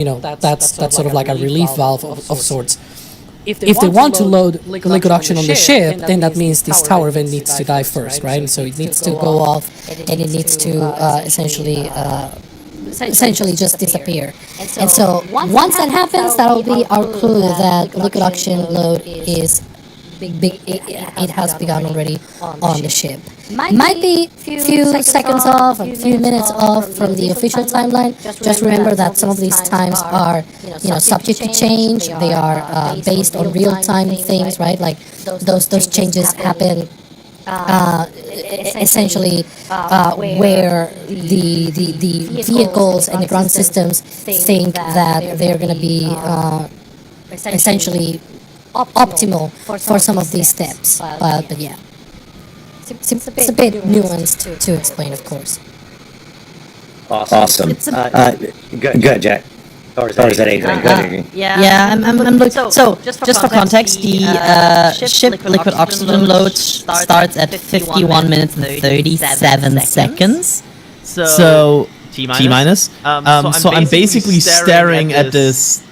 that's sort of like a relief valve of sorts. If they want to load liquid oxygen on the ship, then that means this tower event needs to die first, right? So it needs to go off, and it needs to essentially just disappear. And so once that happens, that'll be our clue that liquid oxygen load is it has begun already on the ship. Might be a few seconds off, a few minutes off from the official timeline. Just remember that some of these times are, subject to change. They are based on real-time things, right? Like those changes happen essentially where the vehicles and the ground systems think that they're going to be essentially optimal for some of these steps. But yeah, it's a bit nuanced to explain, of course. Awesome. Good, Jack. Or is that Adrian? Good. Yeah, I'm looking. So, just for context, the ship liquid oxygen load starts at 51 minutes and 37 seconds. So, T minus. So I'm basically staring at this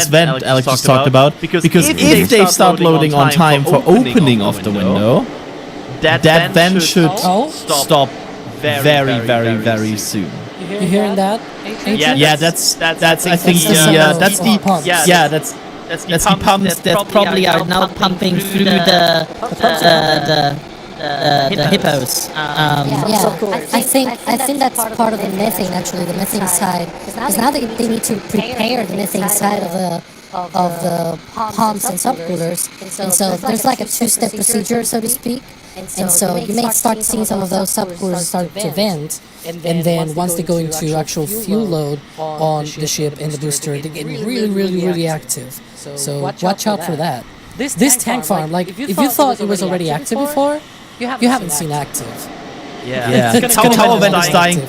vent Alex just talked about, because if they start loading on time for opening of the window, that vent should stop very, very, very soon. You hearing that? Yeah, that's I think that's the pumps that probably are now pumping through the hippos. I think that's part of the methane, actually, the methane side, because now they need to prepare the methane side of the pumps and subcoolers, and so there's like a two-step procedure, so to speak. And so you may start seeing some of those subcoolers start to vent, and then once they go into actual fuel load on the ship and the booster, they get really, really, really active. So watch out for that. This tank farm, like, if you thought it was already active before, you haven't seen active. Yeah. The tower vent is dying.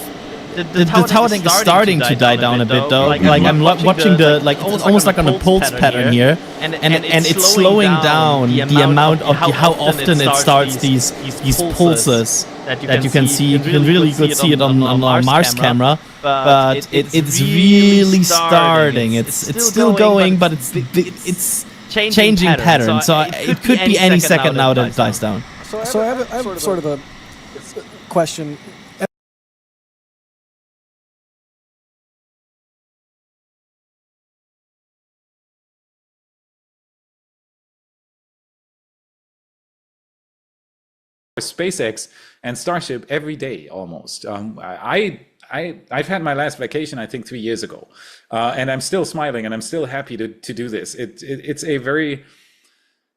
The tower vent is starting to die down a bit, though. Like I'm watching the almost like on a pulse pattern here, and it's slowing down the amount of how often it starts these pulses that you can see. You can really good see it on our Mars camera, but it's really starting. It's still going, but it's changing pattern. So it could be any second now that it dies down. So I have sort of a question. SpaceX and Starship every day almost. I've had my last vacation, I think 3 years ago, and I'm still smiling and I'm still happy to do this. It's a very,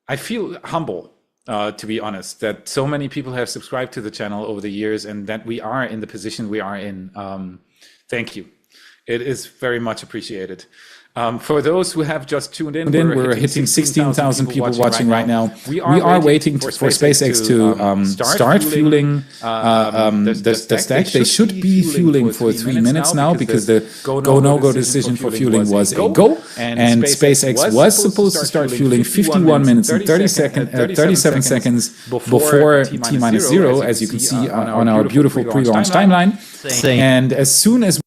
I feel humble, to be honest, that so many people have subscribed to the channel over the years and that we are in the position we are in. Thank you. It is very much appreciated. For those who have just tuned in, we're hitting 16,000 people watching right now. We are waiting for SpaceX to start fueling the stack. They should be fueling for 3 minutes now because the go-no-go decision for fueling was a go. And SpaceX was supposed to start fueling 51 minutes and 37 seconds before T-0, as you can see on our beautiful pre-launch timeline. And as soon as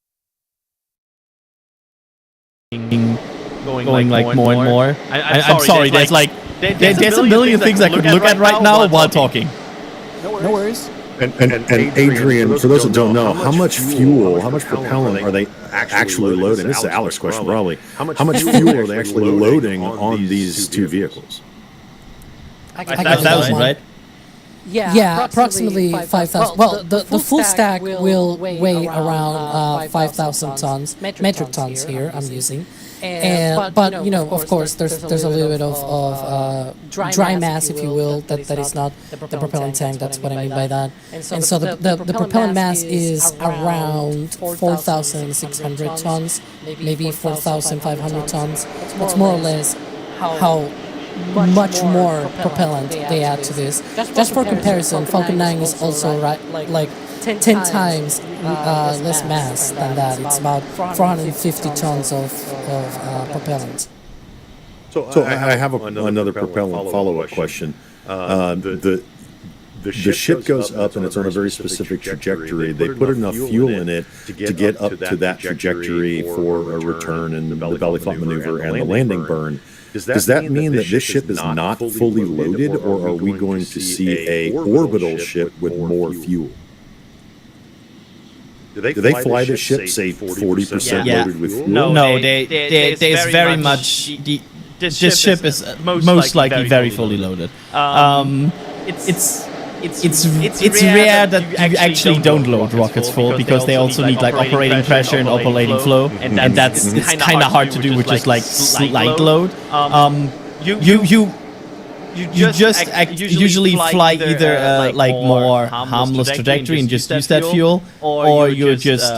going like more and more. I'm sorry, there's a million things I could look at right now while talking. No worries. And Adrian, for those that don't know, how much fuel, how much propellant are they actually loading? This is Alex's question, probably. How much fuel are they actually loading on these two vehicles? 5,000, right? Yeah, approximately 5,000. Well, the full stack will weigh around 5,000 tons, metric tons here I'm using. But of course, there's a little bit of dry mass, if you will, that is not the propellant tank. That's what I mean by that. And so the propellant mass is around 4,600 tons, maybe 4,500 tons. That's more or less how much more propellant they add to this. Just for comparison, Falcon 9 is also like 10 times less mass than that. It's about 450 tons of propellant. So I have another propellant follow-up question. the ship goes up and it's on a very specific trajectory. They put enough fuel in it to get up to that trajectory for a return and the belly flop maneuver and the landing burn. Does that mean that this ship is not fully loaded, or are we going to see a orbital ship with more fuel? Do they fly the ship, say, 40% loaded with fuel? No, there's very much... This ship is most likely very fully loaded. It's rare that you actually don't load rockets full, because they also need like operating pressure and operating flow, and it's kind of hard to do with just like slight load. You just usually fly either like more harmless trajectory and just use that fuel, or you just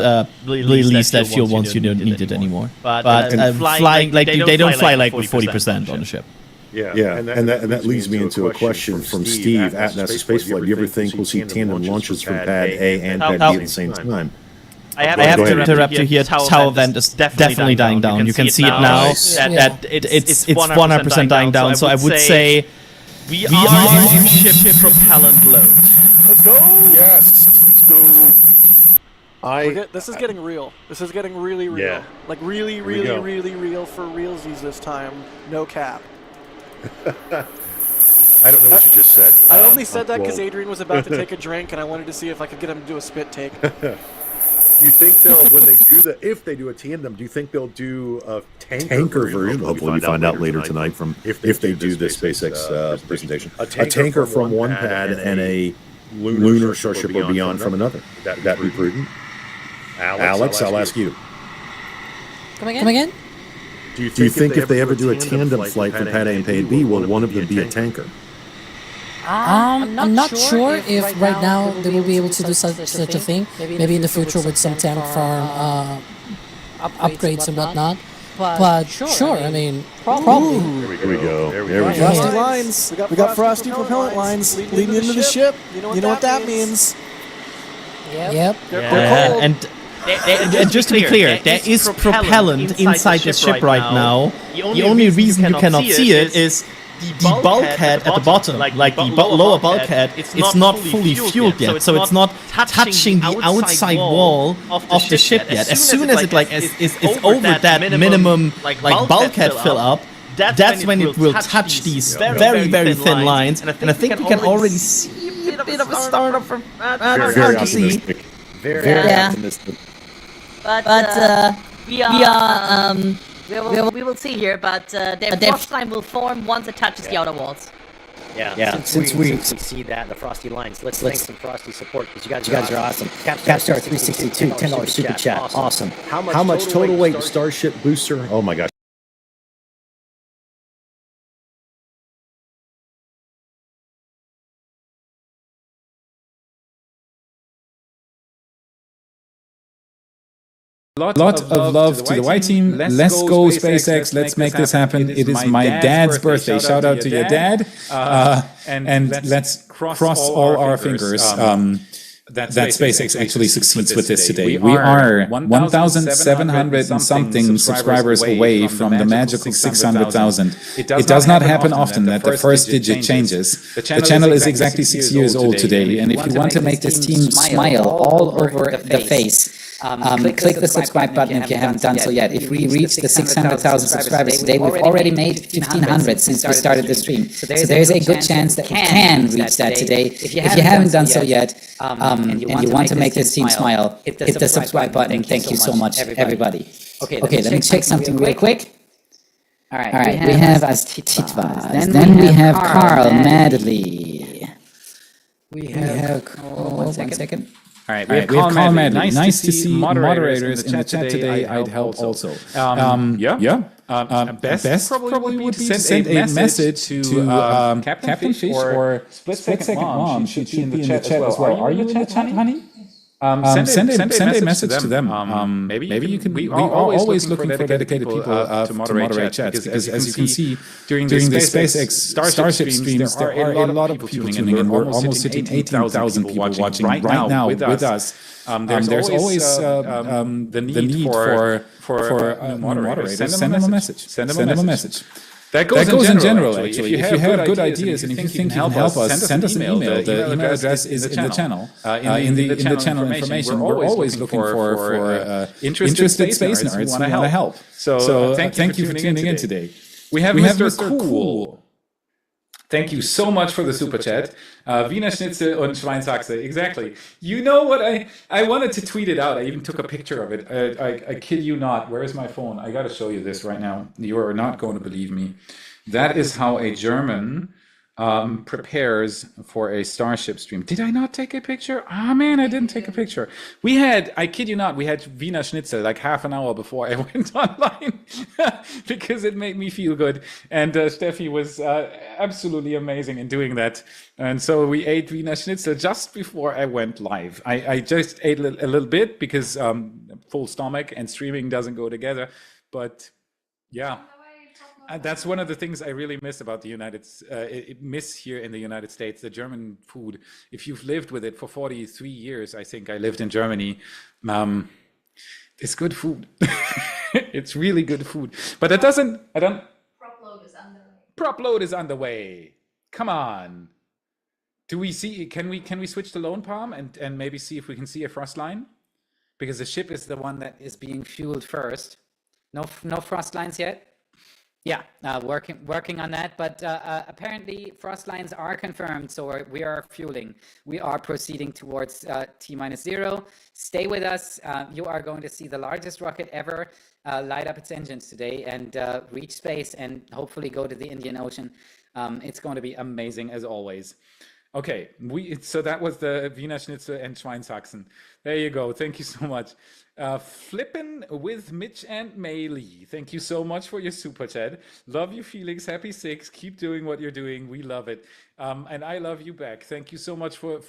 release that fuel once you don't need it anymore. But flying, like they don't fly like with 40% on the ship. Yeah, and that leads me into a question from Steve at NASA Spaceflight. Do you ever think we'll see tandem launches from Pad A and Pad B at the same time? I have to interrupt you here. Tower vent is definitely dying down. You can see it now. That it's 100% dying down. So I would say we are in ship propellant load. Let's go. Yes, let's go. This is getting real. This is getting really real. Yeah. Like really real for realsies this time. No cap. I don't know what you just said. I only said that because Adrian was about to take a drink, and I wanted to see if I could get him to do a spit take. You think they'll, when they do if they do a tandem, do you think they'll do a tanker version? Hopefully we find out later tonight from if they do the SpaceX presentation. A tanker from one pad and a lunar Starship or beyond from another. That be prudent? Alex, I'll ask you. Come again? Do you think if they ever do a tandem flight from Pad A and Pad B, will one of them be a tanker? I'm not sure if right now they will be able to do such a thing. Maybe in the future with some tank farm upgrades and whatnot. But sure, I mean, probably. Here we go. There we go. Frosty lines. We got frosty propellant lines leading into the ship. You know what that means. Yep. They're cold. And just to be clear, there is propellant inside the ship right now. The only reason you cannot see it is the bulkhead at the bottom, like the lower bulkhead, it's not fully fueled yet, so it's not touching the outside wall of the ship yet. As soon as it is over that minimum bulkhead fill up, that's when it will touch these very thin lines, and I think we can already see a bit of a start of very optimistic. Very optimistic. But we will see here, but their frost line will form once it touches the outer walls. Yeah. Since we see that, the frosty lines, let's thank some frosty support, because you guys are awesome. Capstar 362, $10 super chat. Awesome. How much total weight Starship booster? Oh my gosh. Lot of love to the Y team. Let's go SpaceX. Let's make this happen. It is my dad's birthday. Shout out to your dad. And let's cross all our fingers that SpaceX actually succeeds with this today. We are 1,700 and something subscribers away from the magical 600,000. It does not happen often that the first digit changes. The channel is exactly 6 years old today, and if you want to make this team smile all over the face, click the subscribe button if you haven't done so yet. If we reach the 600,000 subscribers today, we've already made 1,500 since we started the stream. So there's a good chance that we can reach that today. If you haven't done so yet, and you want to make this team smile, hit the subscribe button. Thank you so much, everybody. Okay, let me check something real quick. All right, we have Titvas. Then we have Carl Madley. We have... one second. All right, we have Carl Madley. Nice to see moderators in the chat today. I'd help also. Best probably would be to send a message to Captain Fish or Split Second Mom. Should be in the chat as well. Are you in the chat, honey? Send a message to them. Maybe you can. We are always looking for dedicated people to moderate chats, because as you can see during the SpaceX Starship streams, there are a lot of people tuning in. We're almost hitting 18,000 people watching right now with us. There's always the need for moderators. Send them a message. That goes in general, actually. If you have good ideas and if you think you can help us, send us an email. The email address is in the channel. In the channel information, we're always looking for interested space nerds who want to help. So thank you for tuning in today. We have Mr. Cool. Thank you so much for the super chat. Wiener Schnitzel und Schweinshaxe. Exactly. You know what? I wanted to tweet it out. I even took a picture of it. I kid you not. Where is my phone? I got to show you this right now. You are not going to believe me. That is how a German prepares for a Starship stream. Did I not take a picture? Ah, man, I didn't take a picture. We had, I kid you not, we had Wiener Schnitzel like half an hour before I went online because it made me feel good. And Steffi was absolutely amazing in doing that. And so we ate Wiener Schnitzel just before I went live. I just ate a little bit because full stomach and streaming doesn't go together. But yeah. That's one of the things I really miss about the miss here in the United States, the German food. If you've lived with it for 43 years, I think I lived in Germany, it's good food. It's really good food. But it doesn't, Prop load is underway. Prop load is underway. Come on. Do we see, can we switch to Lone Palm and maybe see if we can see a frost line? Because the ship is the one that is being fueled first. No frost lines yet? Yeah, working on that, but apparently frost lines are confirmed, so we are fueling. We are proceeding towards T-0. Stay with us. You are going to see the largest rocket ever light up its engines today and reach space and hopefully go to the Indian Ocean. It's going to be amazing as always. Okay, so that was the Wiener Schnitzel and Schweinshaxen. There you go. Thank you so much. Flippin' with Mitch and Maylee. Thank you so much for your super chat. Love you, Felix. Happy 6. Keep doing what you're doing. We love it. And I love you back. Thank you so much for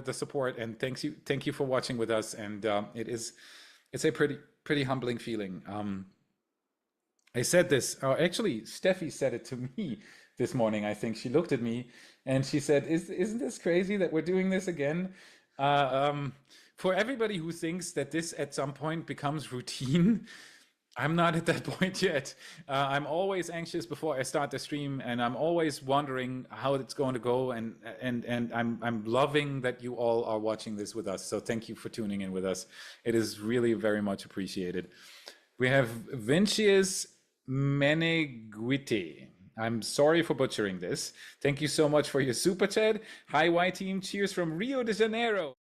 the support, and thank you for watching with us. And it's a pretty humbling feeling. I said this. Actually, Steffi said it to me this morning. I think she looked at me and she said, "Isn't this crazy that we're doing this again?" For everybody who thinks that this at some point becomes routine, I'm not at that point yet. I'm always anxious before I start the stream, and I'm always wondering how it's going to go. And I'm loving that you all are watching this with us. So thank you for tuning in with us. It is really very much appreciated. We have Vincius Meneguite. I'm sorry for butchering this. Thank you so much for your super chat. Hi, Y team. Cheers from Rio de Janeiro.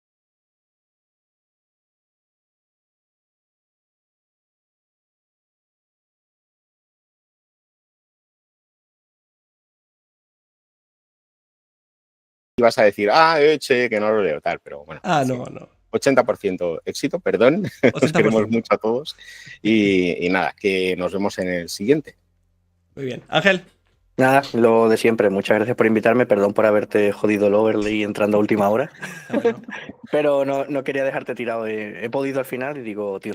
Ibas a decir, che, que no lo leo, tal, pero bueno. No. 80% éxito, perdón. 80%. Os queremos mucho a todos. Y nada, que nos vemos en el siguiente. Muy bien. Ángel. Nada, lo de siempre. Muchas gracias por invitarme. Perdón por haberte jodido el overlay entrando a última hora. Bueno. Pero no quería dejarte tirado. He podido al final y digo, tío,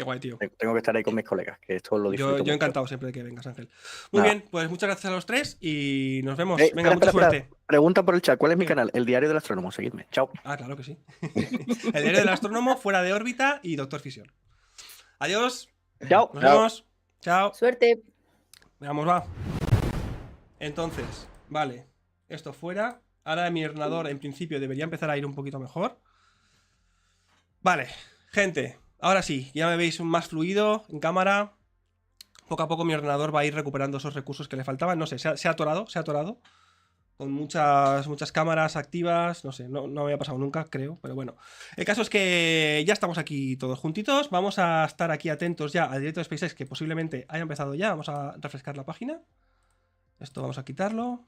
tengo que estar ahí con mis colegas, que esto lo disfruto. Yo encantado siempre de que vengas, Ángel. Muy bien, pues muchas gracias a los tres y nos vemos. Venga, mucha suerte. Pregunta por el chat, ¿cuál es mi canal? El Diario del Astrónomo, seguidme. Chao. Claro que sí. El Diario del Astrónomo, Fuera de órbita y Doctor Fisión. Adiós. Chao. Nos vemos. Chao. Suerte. Vamos, va. Entonces, vale, esto fuera. Ahora mi ordenador en principio debería empezar a ir un poquito mejor. Vale, gente, ahora sí, ya me veis más fluido en cámara. Poco a poco mi ordenador va a ir recuperando esos recursos que le faltaban. No sé, se ha atorado. Con muchas cámaras activas. No sé, no me había pasado nunca, creo. Pero bueno, el caso es que ya estamos aquí todos juntitos. Vamos a estar aquí atentos ya al directo de SpaceX, que posiblemente haya empezado ya. Vamos a refrescar la página. Esto vamos a quitarlo.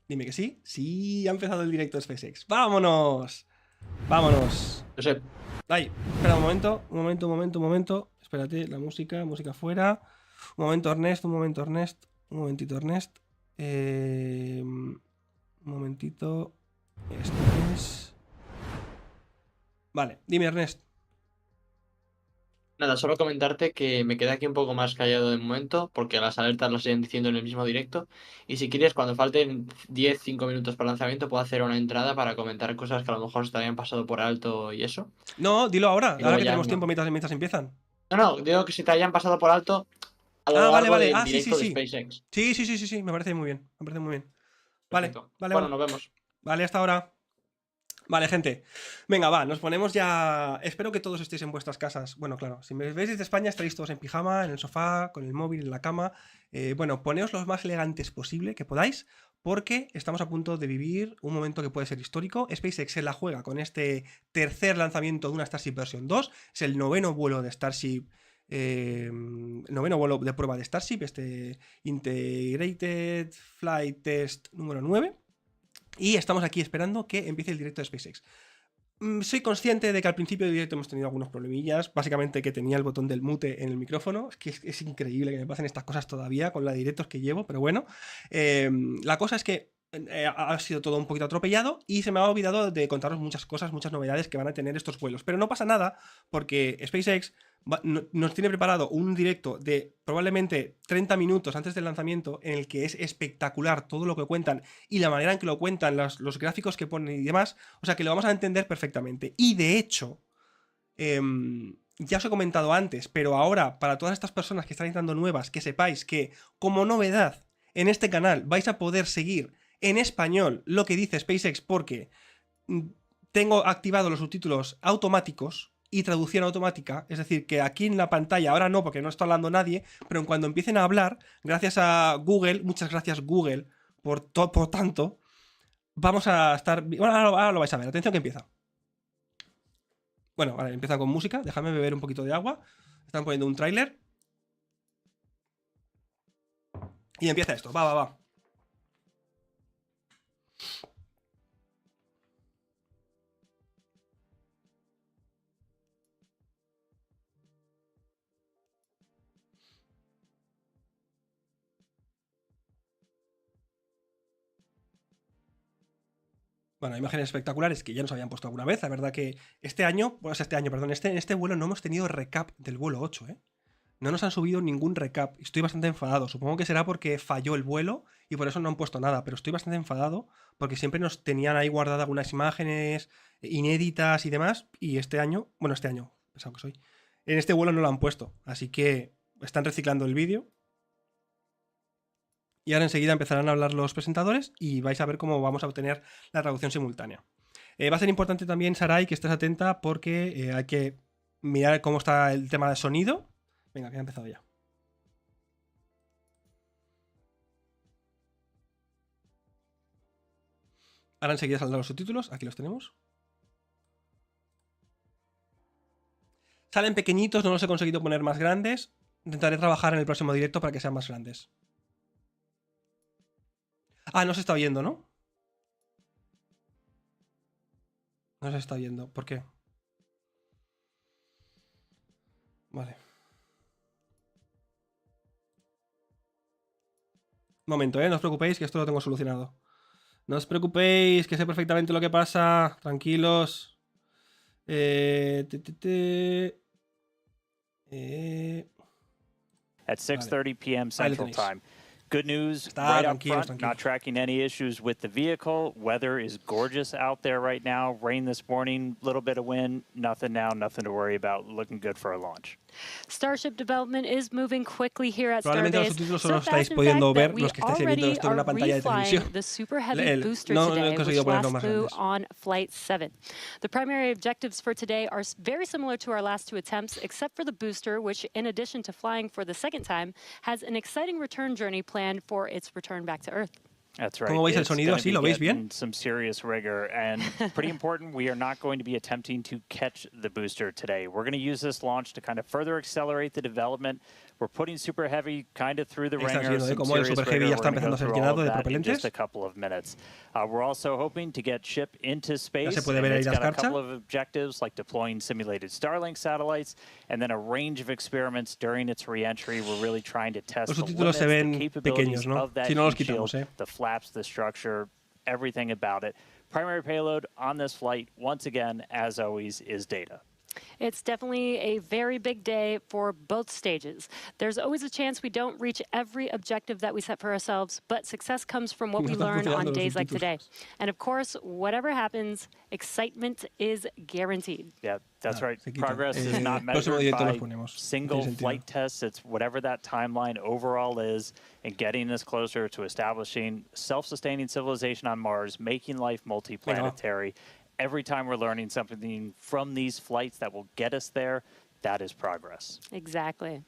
Dime que sí. Sí, ha empezado el directo de SpaceX. ¡Vámonos! ¡Vámonos! Ay, espera un momento. Espérate, la música fuera. Un momento, Ernest. Un momentito, Ernest. Un momentito. Esto es... Vale, dime, Ernest. Nada, solo comentarte que me quedé aquí un poco más callado de momento porque las alertas las siguen diciendo en el mismo directo y si quieres cuando falten 10-5 minutos para el lanzamiento puedo hacer una entrada para comentar cosas que a lo mejor se te habían pasado por alto y eso. No, dilo ahora que tenemos tiempo mientras empiezan. No, digo que si te hayan pasado por alto a lo vale, largo vale. del Sí, directo sí, de sí. SpaceX. Sí, me parece muy bien. Me parece muy bien. Vale, Perfecto. vale, Bueno, vale. nos vemos. Vale, hasta ahora. Vale, gente. Venga, va, nos ponemos ya. Espero que todos estéis en vuestras casas. Bueno, claro, si me veis desde España estaréis todos en pijama, en el sofá, con el móvil, en la cama. Bueno, poneos los más elegantes posible que podáis, porque estamos a punto de vivir un momento que puede ser histórico. SpaceX se la juega con este tercer lanzamiento de una Starship versión 2. Es el noveno vuelo de Starship. Noveno vuelo de prueba de Starship, este Integrated Flight Test número 9. Y estamos aquí esperando que empiece el directo de SpaceX. Soy consciente de que al principio del directo hemos tenido algunos problemillas. Básicamente que tenía el botón del mute en el micrófono. Es que es increíble que me pasen estas cosas todavía con la directos que llevo, pero bueno. La cosa es que ha sido todo un poquito atropellado y se me ha olvidado de contaros muchas cosas, muchas novedades que van a tener estos vuelos. Pero no pasa nada porque SpaceX nos tiene preparado un directo de probablemente 30 minutos antes del lanzamiento en el que es espectacular todo lo que cuentan y la manera en que lo cuentan, los gráficos que ponen y demás. O sea que lo vamos a entender perfectamente. Y de hecho, ya os he comentado antes, pero ahora para todas estas personas que están entrando nuevas, que sepáis que como novedad en este canal vais a poder seguir en español lo que dice SpaceX porque tengo activados los subtítulos automáticos y traducción automática, es decir, que aquí en la pantalla, ahora no porque no está hablando nadie, pero en cuando empiecen a hablar, gracias a Google, muchas gracias Google por tanto, vamos a estar... Bueno, ahora lo vais a ver, atención que empieza. Bueno, vale, empieza con música, déjame beber un poquito de agua, están poniendo un tráiler. Y empieza esto, va. Bueno, imágenes espectaculares que ya nos habían puesto alguna vez. La verdad que este año, en este vuelo no hemos tenido recap del vuelo 8, ¿eh? No nos han subido ningún recap. Estoy bastante enfadado. Supongo que será porque falló el vuelo y por eso no han puesto nada. Pero estoy bastante enfadado porque siempre nos tenían ahí guardadas algunas imágenes inéditas y demás. Y este año, pesado que soy, en este vuelo no lo han puesto. Así que están reciclando el vídeo. Y ahora enseguida empezarán a hablar los presentadores y vais a ver cómo vamos a obtener la traducción simultánea. Va a ser importante también, Sarai, que estés atenta porque hay que mirar cómo está el tema de sonido. Venga, que ha empezado ya. Ahora enseguida saldrán los subtítulos. Aquí los tenemos. Salen pequeñitos, no los he conseguido poner más grandes. Intentaré trabajar en el próximo directo para que sean más grandes. Ah, no se está oyendo, ¿no? No se está oyendo. ¿Por qué? Vale. Un momento, no os preocupéis que esto lo tengo solucionado. No os preocupéis, que sé perfectamente lo que pasa. Tranquilos. At 6:30 p.m. Central Time. Good news, right up front, not tracking any issues with the vehicle. Weather is gorgeous out there right now. Rain this morning, little bit of wind, nothing now, nothing to worry about. Looking good for a launch. Starship development is moving quickly here at Probablemente los subtítulos solo estáis pudiendo ver los que estáis viendo esto en una pantalla de televisión. The super heavy booster today, which last flew on Flight 7. The primary objectives for today are very similar to our last two attempts, except for the booster, which, in addition to flying for the second time, has an exciting return journey planned for its return back to Earth. That's right. ¿Cómo veis el sonido así? ¿Lo veis bien? Some serious rigor and pretty important. We are not going to be attempting to catch the booster today. We're going to use this launch to kind of further accelerate the development. We're putting Super Heavy kind of through the ringer. Como el Super Heavy ya está empezando a ser llenado de propelentes. Just a couple of minutes. We're also hoping to get ship into space. Ya se puede ver ahí la got a escarcha. couple of objectives like deploying simulated Starlink satellites and then a range of experiments during its re-entry. We're really trying to test the limits, the capabilities of that heat shield, the flaps, the structure, everything about it. Primary payload on this flight, once again, as always, is data. It's definitely a very big day for both stages. There's always a chance we don't reach every objective that we set for ourselves, but success comes from what we learn on days like today. And of course, whatever happens, excitement is guaranteed. Yeah, that's right. Progress is not measured by single flight tests. It's whatever that timeline overall is and getting us closer to establishing self-sustaining civilization on Mars, making life multiplanetary. Every time we're learning something from these flights that will get us there, that is progress. Exactly.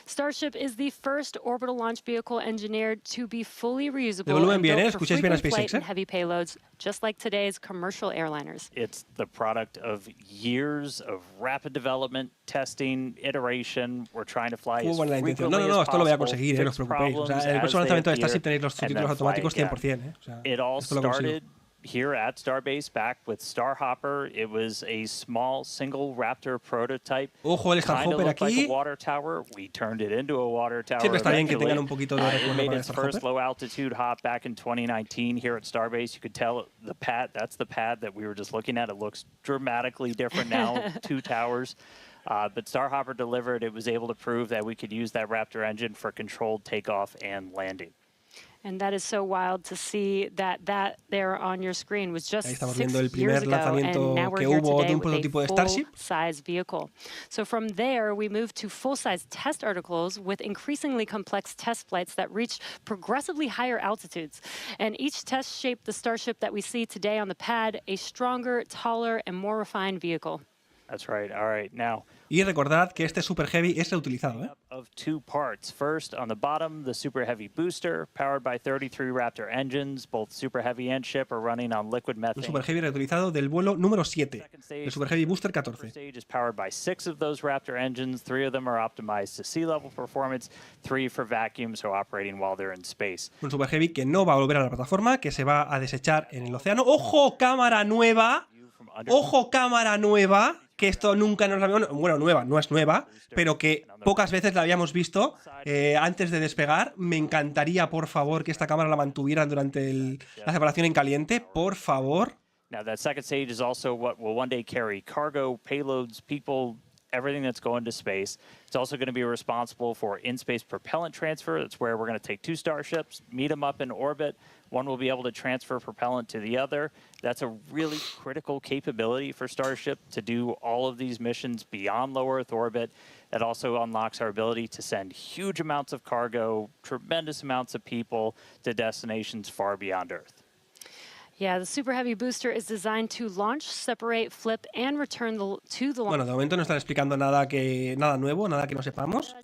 Starship is the first orbital launch vehicle engineered to be fully reusable and built for frequent flight and heavy payloads, just like today's commercial airliners. It's the product of years of rapid development, testing, iteration. We're trying to fly as frequently as esto lo voy a possible, conseguir, no os fix preocupéis. O sea, problems el as próximo they lanzamiento de appear, Starship tenéis los and subtítulos then fly automáticos again. 100%. O sea, It all esto lo consigo. started here at Starbase back with Starhopper. It was a small single Raptor prototype. Ojo, el Kind of Starhopper looked like aquí. a water tower. We turned it into a water tower. Siempre está bien que eventually. tengan un poquito de It recuerdo made para its el first Starhopper. low altitude hop back in 2019 here at Starbase. You could tell the pad, that's the pad that we were just looking at. It looks dramatically different now, 2 towers. But Starhopper delivered. It was able to prove that we could use that Raptor engine for controlled takeoff and landing. And that is so wild to see that there on your screen was just Ahí estamos 6 viendo el years primer ago, lanzamiento and now we're que here hubo de today un with prototipo de a Starship. full-size vehicle. So from there, we moved to full-size test articles with increasingly complex test flights that reached progressively higher altitudes. And each test shaped the Starship that we see today on the pad, a stronger, taller, and more refined vehicle. That's right. All right. Now, Y recordad que este Super Heavy es reutilizado, ¿eh? of 2 parts. First, on the bottom, the Super Heavy booster, powered by 33 Raptor engines. Both Super Heavy and ship are running on liquid Un methane. Super Heavy reutilizado del vuelo número 7, el Super Heavy Booster The 14. stage is powered by 6 of those Raptor engines. 3 of them are optimized to sea level performance, 3 for vacuum, so operating while they're in space. Un Super Heavy que no va a volver a la plataforma, que se va a desechar en el océano. ¡Ojo, cámara nueva! ¡Ojo, cámara nueva! Que esto nunca nos la habíamos... Bueno, nueva, no es nueva, pero que pocas veces la habíamos visto antes de despegar. Me encantaría, por favor, que esta cámara la mantuvieran durante la separación en caliente. Por favor. Now, that second stage is also what will one day carry cargo, payloads, people, everything that's going to space. It's also going to be responsible for in-space propellant transfer. That's where we're going to take 2 starships, meet them up in orbit. One will be able to transfer propellant to the other. That's a really critical capability for Starship to do all of these missions beyond low Earth orbit. That also unlocks our ability to send huge amounts of cargo, tremendous amounts of people to destinations far beyond Earth. Yeah, the Super Heavy booster is designed to launch, separate, flip, and return to the launch. Bueno, de momento no están explicando nada nuevo, nada que no sepamos.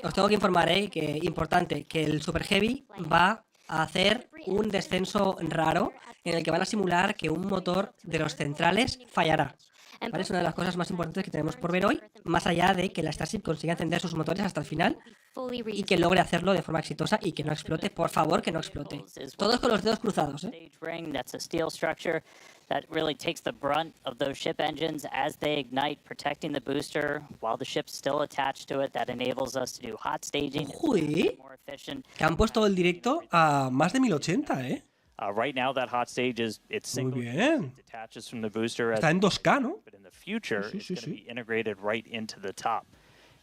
Os tengo que informar, que importante, que el Super Heavy va a hacer un descenso raro en el que van a simular que un motor de los centrales fallará. ¿Vale? Es una de las cosas más importantes que tenemos por ver hoy, más allá de que la Starship consiga encender sus motores hasta el final y que logre hacerlo de forma exitosa y que no explote, por favor, que no explote. Todos con los dedos cruzados, That's a steel structure that really takes the brunt of those ship engines as they ignite, protecting the booster while the ship's still attached to it. That enables us to do hot staging. More efficient. Que han puesto el directo a más de 1080, ¿eh? Right now, that hot stage it's single. Muy bien. It detaches from the booster. Está en 2K, ¿no? But in the future, it's going to be integrated right into the top.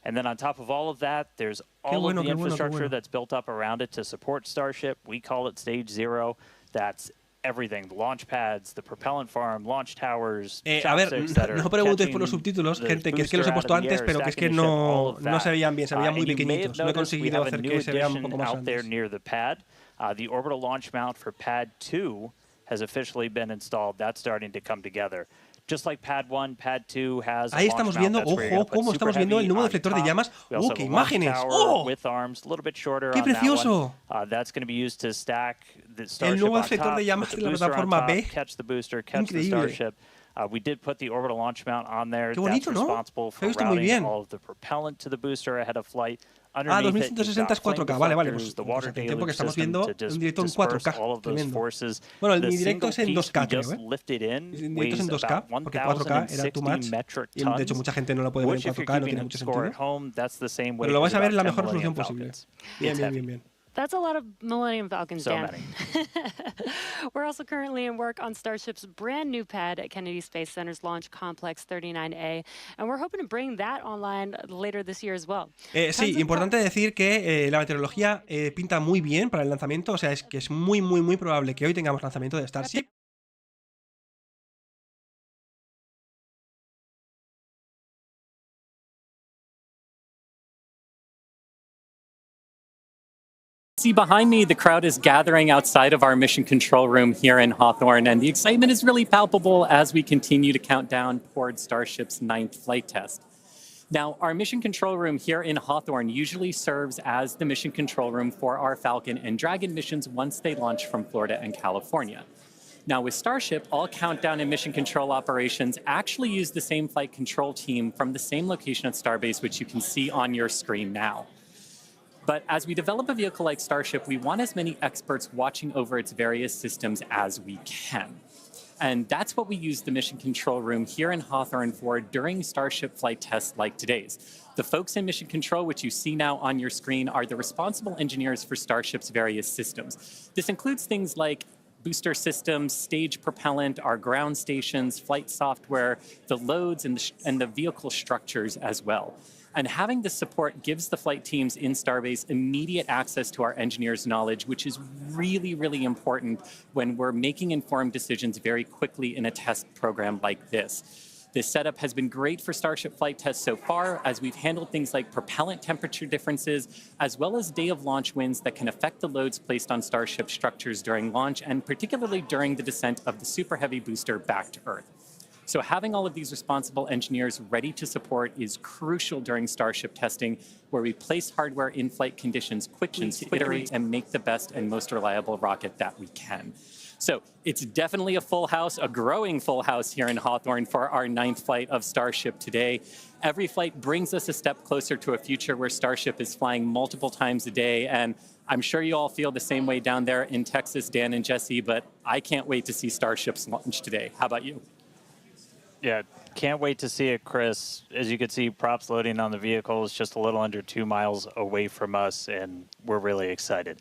And then on top of all of that, there's all of the infrastructure that's built up around it to support Starship. We call it Stage 0. That's everything, the launch pads, the propellant farm, launch towers, a ver, no preguntéis por los subtítulos, gente, que es que los he puesto antes, pero que es que no se veían bien, se veían muy pequeñitos. No he conseguido hacer que se vean un poco más grandes. The orbital launch mount for Pad 2 has officially been installed. That's starting to come together. Just like Pad 1, Pad 2 has Ahí estamos viendo, ojo, cómo estamos viendo el nuevo deflector de llamas. ¡Oh, qué imágenes! ¡Oh! ¡Qué precioso! El nuevo deflector de llamas de la plataforma B. Increíble. We did put the orbital launch mount on there. Qué bonito, That's ¿no? responsible for routing all of the propellant to the booster ahead of flight. 2160 es 4K, vale, pues el tiempo que estamos viendo un directo en 4K, tremendo. Bueno, mi directo es en 2K, creo, Mi directo es en 2K, porque 4K era too much, y de hecho mucha gente no lo puede ver en 4K, no tiene mucho sentido. Pero lo vais a ver en la mejor resolución posible. Bien. That's a lot of Millennium Falcons, So Dan. many. We're also currently in work on Starship's brand new pad at Kennedy Space Center's Launch Complex 39A, and we're hoping to bring that online later this year as well. Sí, importante decir que la meteorología pinta muy bien para el lanzamiento, o sea, es que es muy probable que hoy tengamos lanzamiento de Starship. See behind me, the crowd is gathering outside of our mission control room here in Hawthorne, and the excitement is really palpable as we continue to count down towards Starship's 9th flight test. Now, our mission control room here in Hawthorne usually serves as the mission control room for our Falcon and Dragon missions once they launch from Florida and California. Now, with Starship, all countdown and mission control operations actually use the same flight control team from the same location at Starbase, which you can see on your screen now. But as we develop a vehicle like Starship, we want as many experts watching over its various systems as we can. And that's what we use the mission control room here in Hawthorne for during Starship flight tests like today's. The folks in mission control, which you see now on your screen, are the responsible engineers for Starship's various systems. This includes things like booster systems, stage propellant, our ground stations, flight software, the loads, and the vehicle structures as well. And having this support gives the flight teams in Starbase immediate access to our engineers' knowledge, which is really, really important when we're making informed decisions very quickly in a test program like this. This setup has been great for Starship flight tests so far, as we've handled things like propellant temperature differences, as well as day of launch winds that can affect the loads placed on Starship structures during launch, and particularly during the descent of the Super Heavy booster back to Earth. So having all of these responsible engineers ready to support is crucial during Starship testing, where we place hardware in flight conditions quickly to iterate and make the best and most reliable rocket that we can. So it's definitely a full house, a growing full house here in Hawthorne for our 9th flight of Starship today. Every flight brings us a step closer to a future where Starship is flying multiple times a day, and I'm sure you all feel the same way down there in Texas, Dan and Jesse, but I can't wait to see Starship's launch today. How about you? Yeah, can't wait to see it, Chris. As you can see, props loading on the vehicle is just a little under 2 miles away from us, and we're really excited.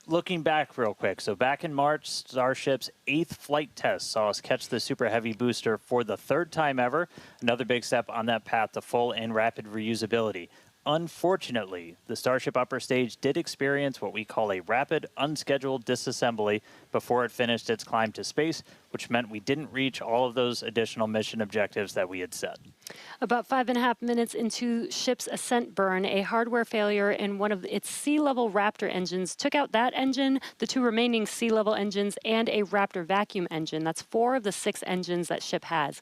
Looking back real quick, so back in March, Starship's 8th flight test saw us catch the Super Heavy booster for the 3rd time ever, another big step on that path to full and rapid reusability. Unfortunately, the Starship upper stage did experience what we call a rapid, unscheduled disassembly before it finished its climb to space, which meant we didn't reach all of those additional mission objectives that we had set. About 5.5 minutes into ship's ascent burn, a hardware failure in one of its sea-level Raptor engines took out that engine, the 2 remaining sea-level engines, and a Raptor vacuum engine. That's 4 of the 6 engines that ship has.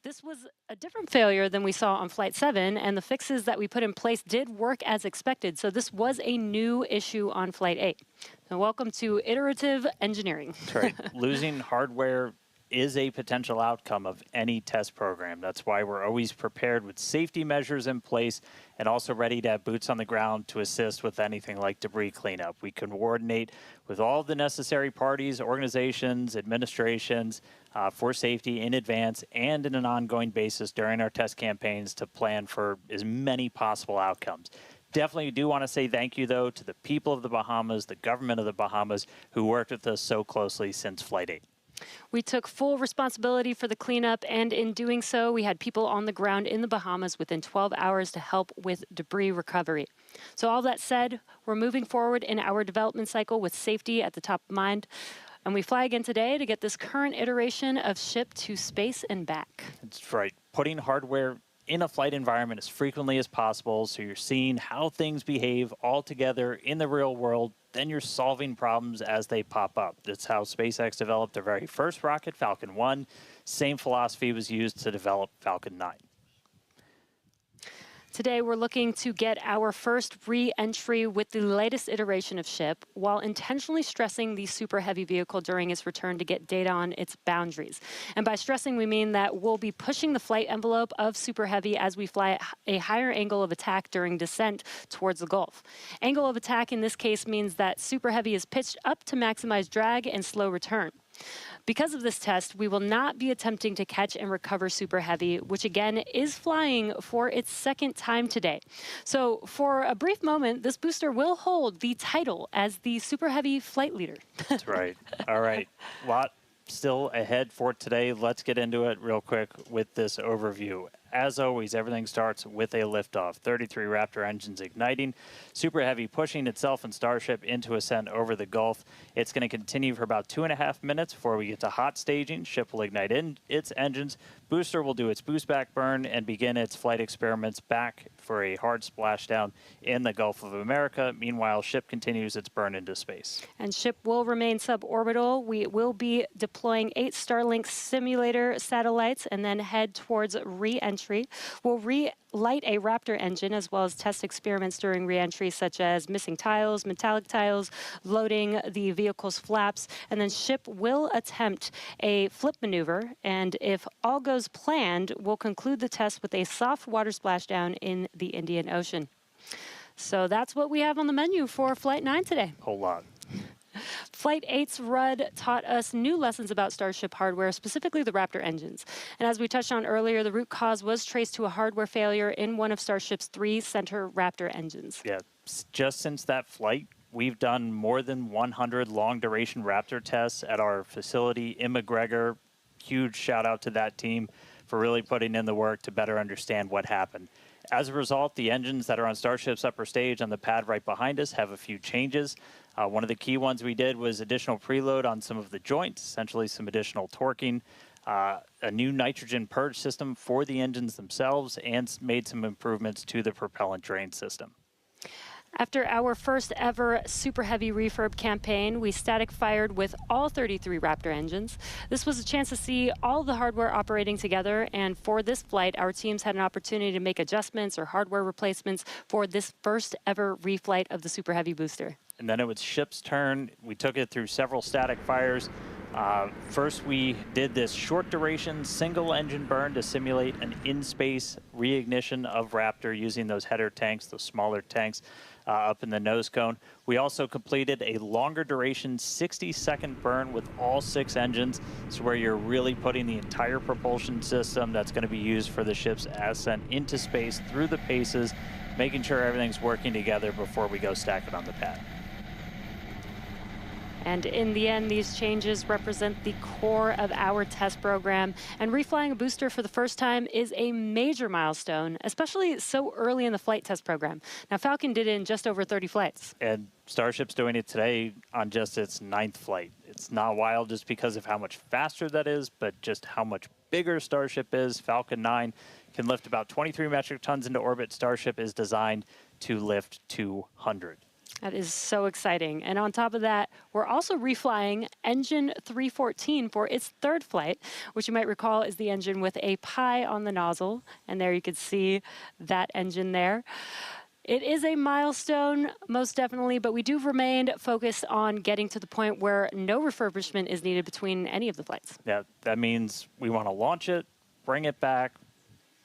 This was a different failure than we saw on Flight 7, and the fixes that we put in place did work as expected, so this was a new issue on Flight 8. So welcome to iterative engineering. That's right. Losing hardware is a potential outcome of any test program. That's why we're always prepared with safety measures in place and also ready to have boots on the ground to assist with anything like debris cleanup. We can coordinate with all the necessary parties, organizations, administrations for safety in advance and in an ongoing basis during our test campaigns to plan for as many possible outcomes. Definitely do want to say thank you, though, to the people of the Bahamas, the government of the Bahamas, who worked with us so closely since Flight 8. We took full responsibility for the cleanup, and in doing so, we had people on the ground in the Bahamas within 12 hours to help with debris recovery. So all that said, we're moving forward in our development cycle with safety at the top of mind, and we fly again today to get this current iteration of ship to space and back. That's right. Putting hardware in a flight environment as frequently as possible, so you're seeing how things behave all together in the real world, then you're solving problems as they pop up. That's how SpaceX developed their very first rocket, Falcon 1. Same philosophy was used to develop Falcon 9. Today, we're looking to get our first re-entry with the latest iteration of ship, while intentionally stressing the Super Heavy vehicle during its return to get data on its boundaries. And by stressing, we mean that we'll be pushing the flight envelope of Super Heavy as we fly at a higher angle of attack during descent towards the Gulf. Angle of attack in this case means that Super Heavy is pitched up to maximize drag and slow return. Because of this test, we will not be attempting to catch and recover Super Heavy, which again is flying for its second time today. So for a brief moment, this booster will hold the title as the Super Heavy flight leader. That's right. All right. Lot still ahead for today. Let's get into it real quick with this overview. As always, everything starts with a liftoff. 33 Raptor engines igniting. Super Heavy pushing itself and Starship into ascent over the Gulf. It's going to continue for about 2.5 minutes before we get to hot staging. Ship will ignite its engines. Booster will do its boost back burn and begin its flight experiments back for a hard splashdown in the Gulf of America. Meanwhile, ship continues its burn into space. And ship will remain suborbital. We will be deploying 8 Starlink simulator satellites and then head towards re-entry. We'll relight a Raptor engine as well as test experiments during re-entry, such as missing tiles, metallic tiles, loading the vehicle's flaps, and then ship will attempt a flip maneuver. And if all goes planned, we'll conclude the test with a soft water splashdown in the Indian Ocean. So that's what we have on the menu for Flight 9 today. Whole lot. Flight 8's RUD taught us new lessons about Starship hardware, specifically the Raptor engines. And as we touched on earlier, the root cause was traced to a hardware failure in one of Starship's 3 center Raptor engines. Yeah, just since that flight, we've done more than 100 long-duration Raptor tests at our facility in McGregor. Huge shout out to that team for really putting in the work to better understand what happened. As a result, the engines that are on Starship's upper stage on the pad right behind us have a few changes. One of the key ones we did was additional preload on some of the joints, essentially some additional torquing, a new nitrogen purge system for the engines themselves, and made some improvements to the propellant drain system. After our first ever Super Heavy refurb campaign, we static fired with all 33 Raptor engines. This was a chance to see all the hardware operating together, and for this flight, our teams had an opportunity to make adjustments or hardware replacements for this first ever reflight of the Super Heavy booster. And then it was ship's turn. We took it through several static fires. First, we did this short duration single engine burn to simulate an in-space reignition of Raptor using those header tanks, those smaller tanks up in the nose cone. We also completed a longer duration 60-second burn with all 6 engines. So where you're really putting the entire propulsion system that's going to be used for the ship's ascent into space through the paces, making sure everything's working together before we go stack it on the pad. And in the end, these changes represent the core of our test program. And reflying a booster for the first time is a major milestone, especially so early in the flight test program. Now, Falcon did it in just over 30 flights. And Starship's doing it today on just its 9th flight. It's not wild just because of how much faster that is, but just how much bigger Starship is. Falcon 9 can lift about 23 metric tons into orbit. Starship is designed to lift 200. That is so exciting. And on top of that, we're also reflying engine 314 for its 3rd flight, which you might recall is the engine with a pie on the nozzle. And there you can see that engine there. It is a milestone, most definitely, but we do remain focused on getting to the point where no refurbishment is needed between any of the flights. Yeah, that means we want to launch it, bring it back,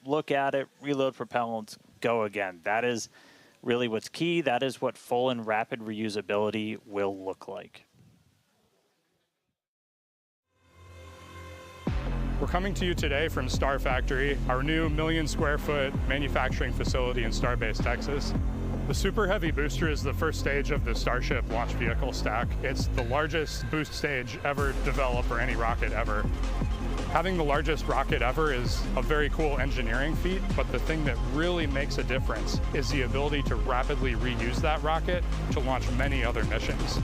look at it, reload propellants, go again. That is really what's key. That is what full and rapid reusability will look like. We're coming to you today from Star Factory, our new 1 million square foot manufacturing facility in Starbase, Texas. The Super Heavy booster is the first stage of the Starship launch vehicle stack. It's the largest boost stage ever developed for any rocket ever. Having the largest rocket ever is a very cool engineering feat, but the thing that really makes a difference is the ability to rapidly reuse that rocket to launch many other missions.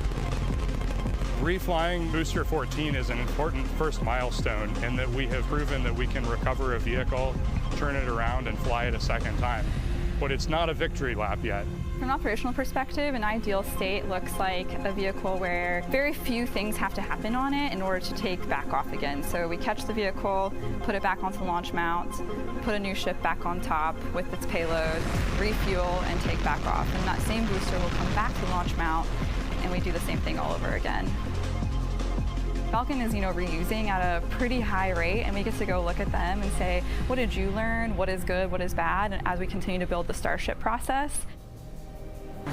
Reflying Booster 14 is an important first milestone in that we have proven that we can recover a vehicle, turn it around, and fly it a second time. But it's not a victory lap yet. From an operational perspective, an ideal state looks like a vehicle where very few things have to happen on it in order to take back off again. So we catch the vehicle, put it back onto the launch mount, put a new ship back on top with its payload, refuel, and take back off. And that same booster will come back to the launch mount, and we do the same thing all over again. Falcon is, reusing at a pretty high rate, and we get to go look at them and say, what did you learn? What is good? What is bad? And as we continue to build the Starship process.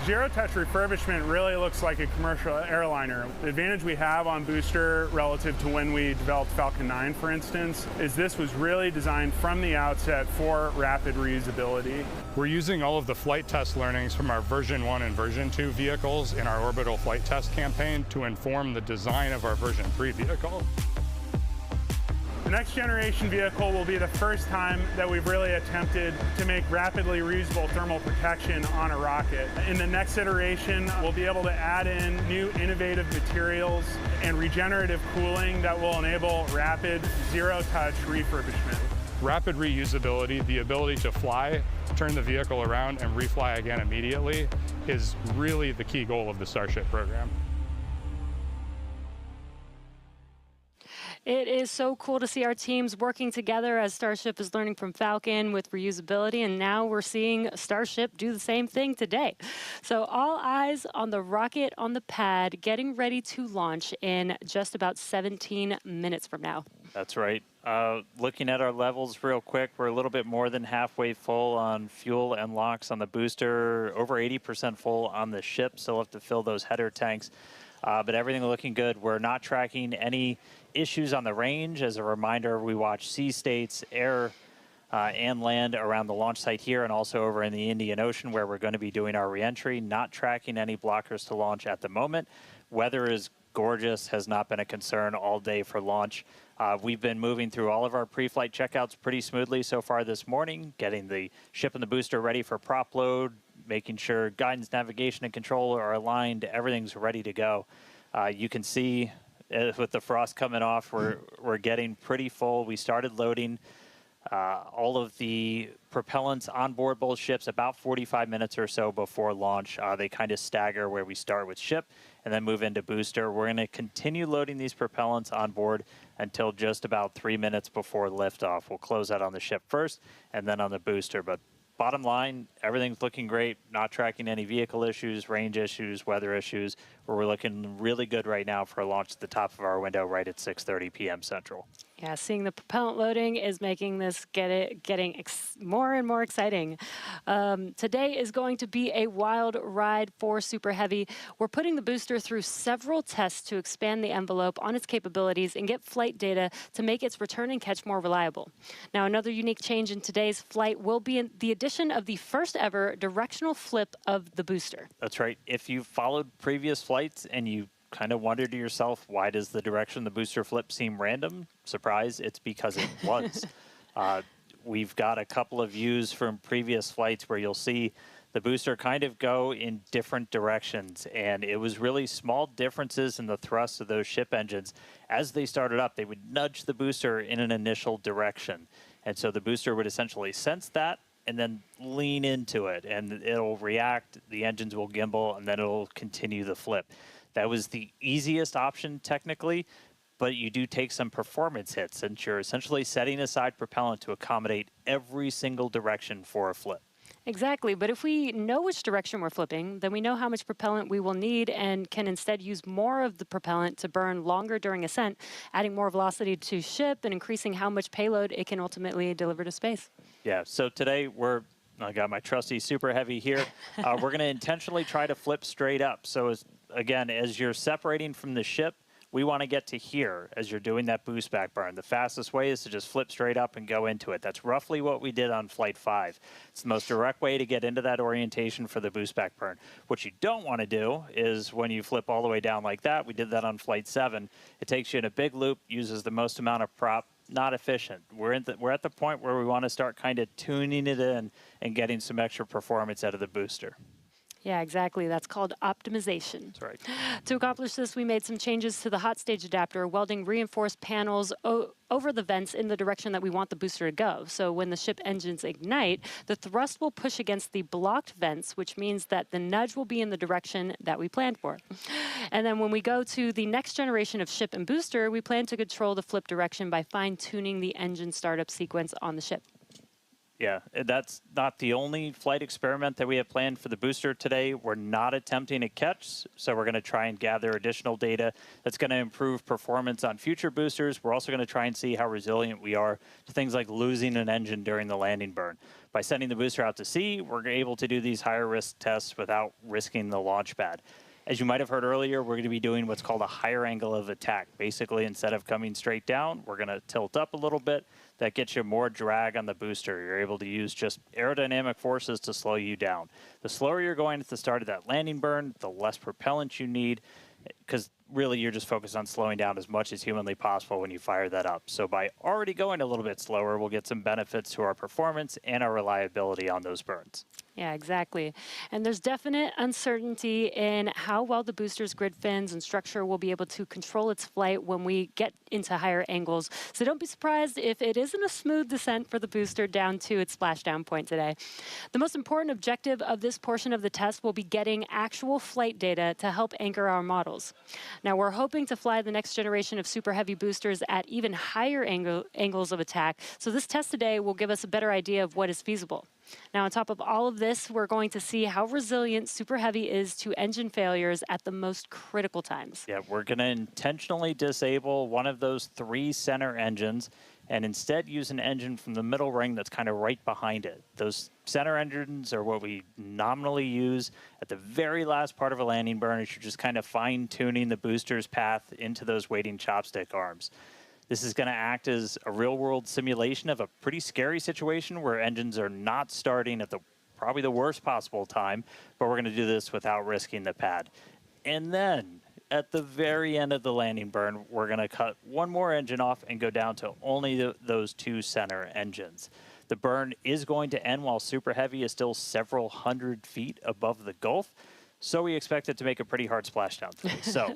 Zero-touch refurbishment really looks like a commercial airliner. The advantage we have on booster relative to when we developed Falcon 9, for instance, is this was really designed from the outset for rapid reusability. We're using all of the flight test learnings from our version 1 and version 2 vehicles in our orbital flight test campaign to inform the design of our version 3 vehicle. The next generation vehicle will be the first time that we've really attempted to make rapidly reusable thermal protection on a rocket. In the next iteration, we'll be able to add in new innovative materials and regenerative cooling that will enable rapid zero-touch refurbishment. Rapid reusability, the ability to fly, turn the vehicle around, and refly again immediately is really the key goal of the Starship program. It is so cool to see our teams working together as Starship is learning from Falcon with reusability, and now we're seeing Starship do the same thing today. So all eyes on the rocket on the pad, getting ready to launch in just about 17 minutes from now. That's right. Looking at our levels real quick, we're a little bit more than halfway full on fuel and LOX on the booster, over 80% full on the ship. Still have to fill those header tanks. But everything looking good. We're not tracking any issues on the range. As a reminder, we watch sea states, air, and land around the launch site here and also over in the Indian Ocean where we're going to be doing our reentry. Not tracking any blockers to launch at the moment. Weather is gorgeous, has not been a concern all day for launch. We've been moving through all of our pre-flight checkouts pretty smoothly so far this morning, getting the ship and the booster ready for prop load, making sure guidance, navigation, and control are aligned. Everything's ready to go. You can see with the frost coming off, we're getting pretty full. We started loading all of the propellants on board both ships about 45 minutes or so before launch. They kind of stagger where we start with ship and then move into booster. We're going to continue loading these propellants on board until just about 3 minutes before liftoff. We'll close out on the ship first and then on the booster. But bottom line, everything's looking great. Not tracking any vehicle issues, range issues, weather issues. We're looking really good right now for a launch at the top of our window right at 6:30 p.m. Central. Yeah, seeing the propellant loading is making this getting more and more exciting. Today is going to be a wild ride for Super Heavy. We're putting the booster through several tests to expand the envelope on its capabilities and get flight data to make its return and catch more reliable. Now, another unique change in today's flight will be the addition of the first ever directional flip of the booster. That's right. If you followed previous flights and you kind of wonder to yourself, why does the direction of the booster flip seem random? Surprise, it's because it was. We've got a couple of views from previous flights where you'll see the booster kind of go in different directions, and it was really small differences in the thrust of those ship engines. As they started up, they would nudge the booster in an initial direction, and so the booster would essentially sense that and then lean into it, and it'll react, the engines will gimbal, and then it'll continue the flip. That was the easiest option technically, but you do take some performance hits since you're essentially setting aside propellant to accommodate every single direction for a flip. Exactly, but if we know which direction we're flipping, then we know how much propellant we will need and can instead use more of the propellant to burn longer during ascent, adding more velocity to ship and increasing how much payload it can ultimately deliver to space. Yeah, so today I got my trusty Super Heavy here. We're going to intentionally try to flip straight up. So as you're separating from the ship, we want to get to here as you're doing that boost back burn. The fastest way is to just flip straight up and go into it. That's roughly what we did on Flight 5. It's the most direct way to get into that orientation for the boost back burn. What you don't want to do is when you flip all the way down like that, we did that on Flight 7, it takes you in a big loop, uses the most amount of prop, not efficient. We're at the point where we want to start kind of tuning it in and getting some extra performance out of the booster. Yeah, exactly. That's called optimization. That's right. To accomplish this, we made some changes to the hot stage adapter, welding reinforced panels over the vents in the direction that we want the booster to go. So when the ship engines ignite, the thrust will push against the blocked vents, which means that the nudge will be in the direction that we planned for. And then when we go to the next generation of ship and booster, we plan to control the flip direction by fine-tuning the engine startup sequence on the ship. Yeah, that's not the only flight experiment that we have planned for the booster today. We're not attempting a catch, so we're going to try and gather additional data that's going to improve performance on future boosters. We're also going to try and see how resilient we are to things like losing an engine during the landing burn. By sending the booster out to sea, we're able to do these higher risk tests without risking the launch pad. As you might have heard earlier, we're going to be doing what's called a higher angle of attack. Basically, instead of coming straight down, we're going to tilt up a little bit. That gets you more drag on the booster. You're able to use just aerodynamic forces to slow you down. The slower you're going at the start of that landing burn, the less propellant you need, because really you're just focused on slowing down as much as humanly possible when you fire that up. So by already going a little bit slower, we'll get some benefits to our performance and our reliability on those burns. Yeah, exactly. And there's definite uncertainty in how well the booster's grid fins and structure will be able to control its flight when we get into higher angles. So don't be surprised if it isn't a smooth descent for the booster down to its splashdown point today. The most important objective of this portion of the test will be getting actual flight data to help anchor our models. Now, we're hoping to fly the next generation of super heavy boosters at even higher angles of attack. So this test today will give us a better idea of what is feasible. Now, on top of all of this, we're going to see how resilient Super Heavy is to engine failures at the most critical times. Yeah, we're going to intentionally disable one of those 3 center engines and instead use an engine from the middle ring that's kind of right behind it. Those center engines are what we nominally use at the very last part of a landing burn as you're just kind of fine-tuning the booster's path into those waiting chopstick arms. This is going to act as a real-world simulation of a pretty scary situation where engines are not starting at probably the worst possible time, but we're going to do this without risking the pad. And then, at the very end of the landing burn, we're going to cut one more engine off and go down to only those 2 center engines. The burn is going to end while Super Heavy is still several hundred feet above the Gulf, so we expect it to make a pretty hard splashdown today. So,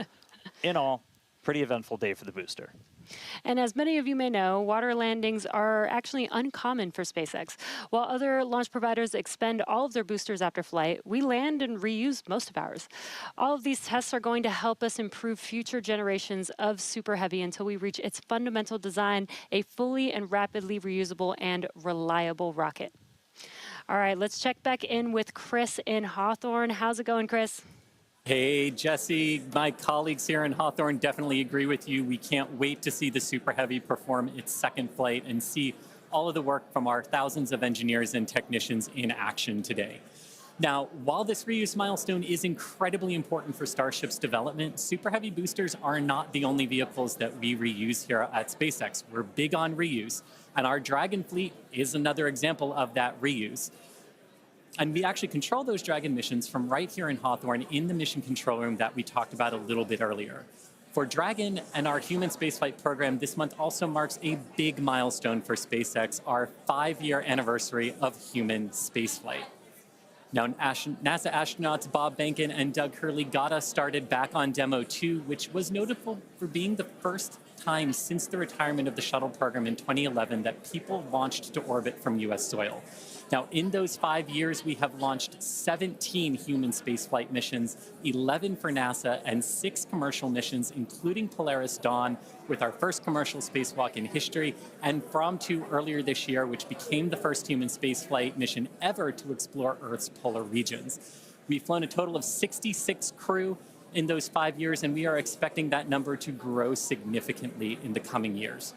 in all, pretty eventful day for the booster. And as many of you may know, water landings are actually uncommon for SpaceX. While other launch providers expend all of their boosters after flight, we land and reuse most of ours. All of these tests are going to help us improve future generations of Super Heavy until we reach its fundamental design, a fully and rapidly reusable and reliable rocket. All right, let's check back in with Chris in Hawthorne. How's it going, Chris? Hey, Jesse, my colleagues here in Hawthorne definitely agree with you. We can't wait to see the Super Heavy perform its second flight and see all of the work from our thousands of engineers and technicians in action today. Now, while this reuse milestone is incredibly important for Starship's development, Super Heavy boosters are not the only vehicles that we reuse here at SpaceX. We're big on reuse, and our Dragon fleet is another example of that reuse. And we actually control those Dragon missions from right here in Hawthorne in the mission control room that we talked about a little bit earlier. For Dragon and our human spaceflight program, this month also marks a big milestone for SpaceX, our 5-year anniversary of human spaceflight. Now, NASA astronauts Bob Behnken and Doug Hurley got us started back on Demo 2, which was notable for being the first time since the retirement of the shuttle program in 2011 that people launched to orbit from U.S. soil. Now, in those 5 years, we have launched 17 human spaceflight missions, 11 for NASA, and 6 commercial missions, including Polaris Dawn, with our first commercial spacewalk in history, and From2 earlier this year, which became the first human spaceflight mission ever to explore Earth's polar regions. We've flown a total of 66 crew in those 5 years, and we are expecting that number to grow significantly in the coming years.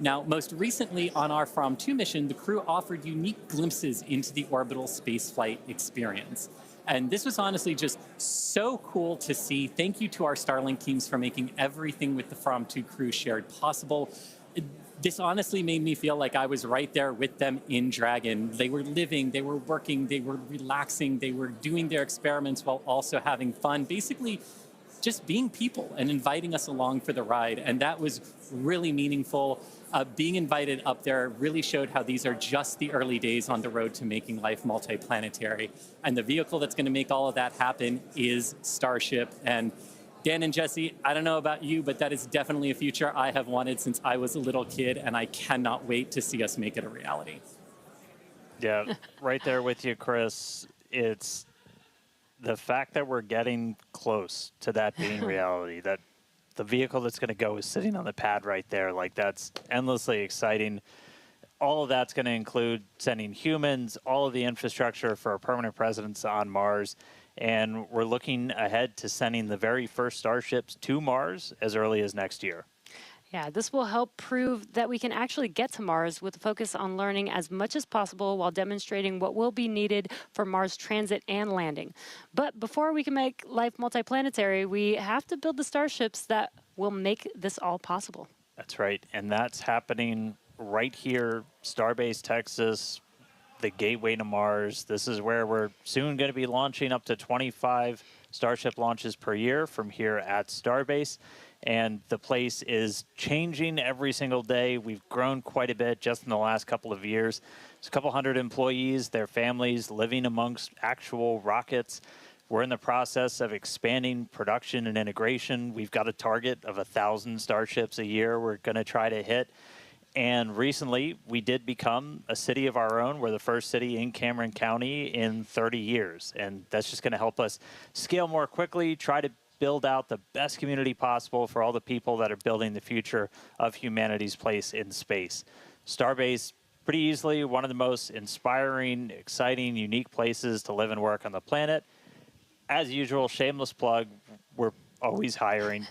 Now, most recently on our From2 mission, the crew offered unique glimpses into the orbital spaceflight experience. And this was honestly just so cool to see. Thank you to our Starlink teams for making everything with the From2 crew shared possible. This honestly made me feel like I was right there with them in Dragon. They were living, they were working, they were relaxing, they were doing their experiments while also having fun. Basically, just being people and inviting us along for the ride. And that was really meaningful. Being invited up there really showed how these are just the early days on the road to making life multiplanetary. And the vehicle that's going to make all of that happen is Starship. And Dan and Jesse, I don't know about you, but that is definitely a future I have wanted since I was a little kid, and I cannot wait to see us make it a reality. Yeah, right there with you, Chris. It's the fact that we're getting close to that being reality, that the vehicle that's going to go is sitting on the pad right there. Like, that's endlessly exciting. all of that's going to include sending humans, all of the infrastructure for a permanent presence on Mars. And we're looking ahead to sending the very first Starships to Mars as early as next year. Yeah, this will help prove that we can actually get to Mars with a focus on learning as much as possible while demonstrating what will be needed for Mars transit and landing. But before we can make life multiplanetary, we have to build the starships that will make this all possible. That's right, and that's happening right here, Starbase, Texas, the gateway to Mars. This is where we're soon going to be launching up to 25 Starship launches per year from here at Starbase. And the place is changing every single day. We've grown quite a bit just in the last couple of years. There's a couple hundred employees, their families living amongst actual rockets. We're in the process of expanding production and integration. We've got a target of 1,000 Starships a year we're going to try to hit. And recently, we did become a city of our own. We're the first city in Cameron County in 30 years. And that's just going to help us scale more quickly, try to build out the best community possible for all the people that are building the future of humanity's place in space. Starbase, pretty easily one of the most inspiring, exciting, unique places to live and work on the planet. As usual, shameless plug, we're always hiring.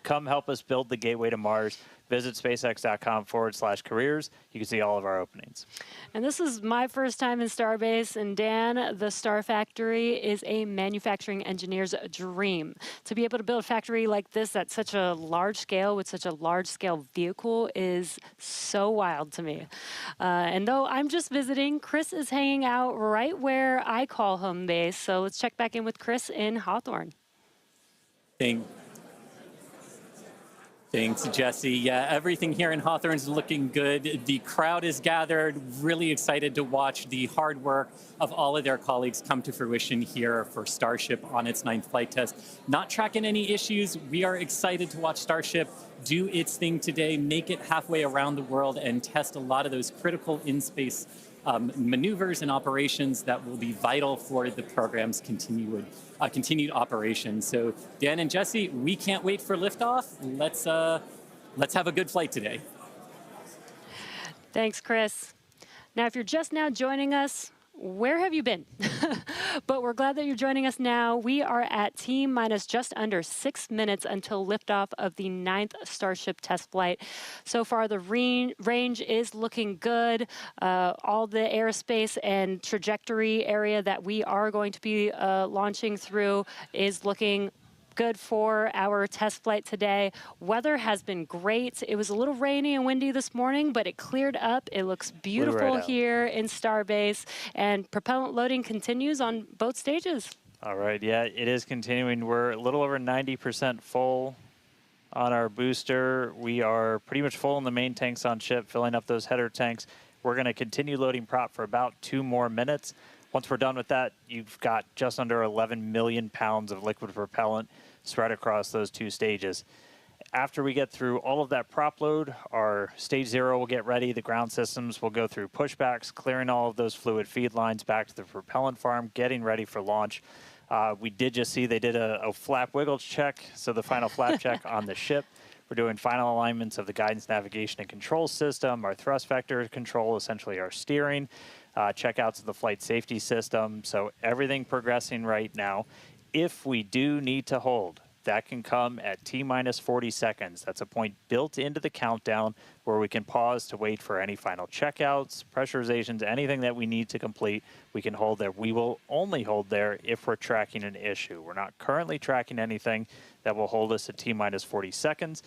Come help us build the gateway to Mars. Visit spacex.com/careers. You can see all of our openings. And this is my first time in Starbase, and Dan, the Star Factory is a manufacturing engineer's dream. To be able to build a factory like this at such a large scale with such a large scale vehicle is so wild to me. And though I'm just visiting, Chris is hanging out right where I call home base. So let's check back in with Chris in Hawthorne. Thanks, Jesse. Yeah, everything here in Hawthorne is looking good. The crowd is gathered, really excited to watch the hard work of all of their colleagues come to fruition here for Starship on its 9th flight test. Not tracking any issues. We are excited to watch Starship do its thing today, make it halfway around the world, and test a lot of those critical in-space maneuvers and operations that will be vital for the program's continued operation. So Dan and Jesse, we can't wait for liftoff. Let's have a good flight today. Thanks, Chris. Now, if you're just now joining us, where have you been? But we're glad that you're joining us now. We are at T-minus just under 6 minutes until liftoff of the 9th Starship test flight. So far, the range is looking good. All the airspace and trajectory area that we are going to be launching through is looking good for our test flight today. Weather has been great. It was a little rainy and windy this morning, but it cleared up. It looks beautiful here in Starbase, and propellant loading continues on both stages. All right, yeah, it is continuing. We're a little over 90% full on our booster. We are pretty much full in the main tanks on ship, filling up those header tanks. We're going to continue loading prop for about 2 more minutes. Once we're done with that, you've got just under 11 million pounds of liquid propellant spread across those 2 stages. After we get through all of that prop load, our stage 0 will get ready. The ground systems will go through pushbacks, clearing all of those fluid feed lines back to the propellant farm, getting ready for launch. We did just see they did a flap wiggle check, so the final flap check on the ship. We're doing final alignments of the guidance, navigation, and control system, our thrust vector control, essentially our steering, checkouts of the flight safety system. So everything progressing right now. If we do need to hold, that can come at T-minus 40 seconds. That's a point built into the countdown where we can pause to wait for any final checkouts, pressurizations, anything that we need to complete. We can hold there. We will only hold there if we're tracking an issue. We're not currently tracking anything that will hold us at T-minus 40 seconds.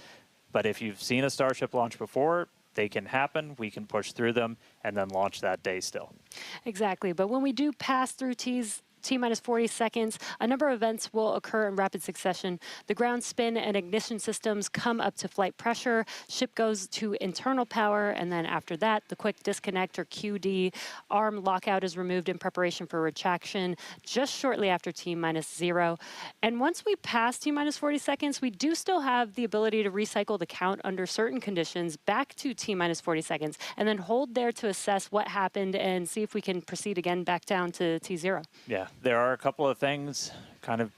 But if you've seen a Starship launch before, they can happen, we can push through them, and then launch that day still. Exactly. But when we do pass through T-minus 40 seconds, a number of events will occur in rapid succession. The ground spin and ignition systems come up to flight pressure, ship goes to internal power, and then after that, the quick disconnect or QD, arm lockout is removed in preparation for retraction just shortly after T-minus 0. And once we pass T-minus 40 seconds, we do still have the ability to recycle the count under certain conditions back to T-minus 40 seconds, and then hold there to assess what happened and see if we can proceed again back down to T0. Yeah. There are a couple of things, kind of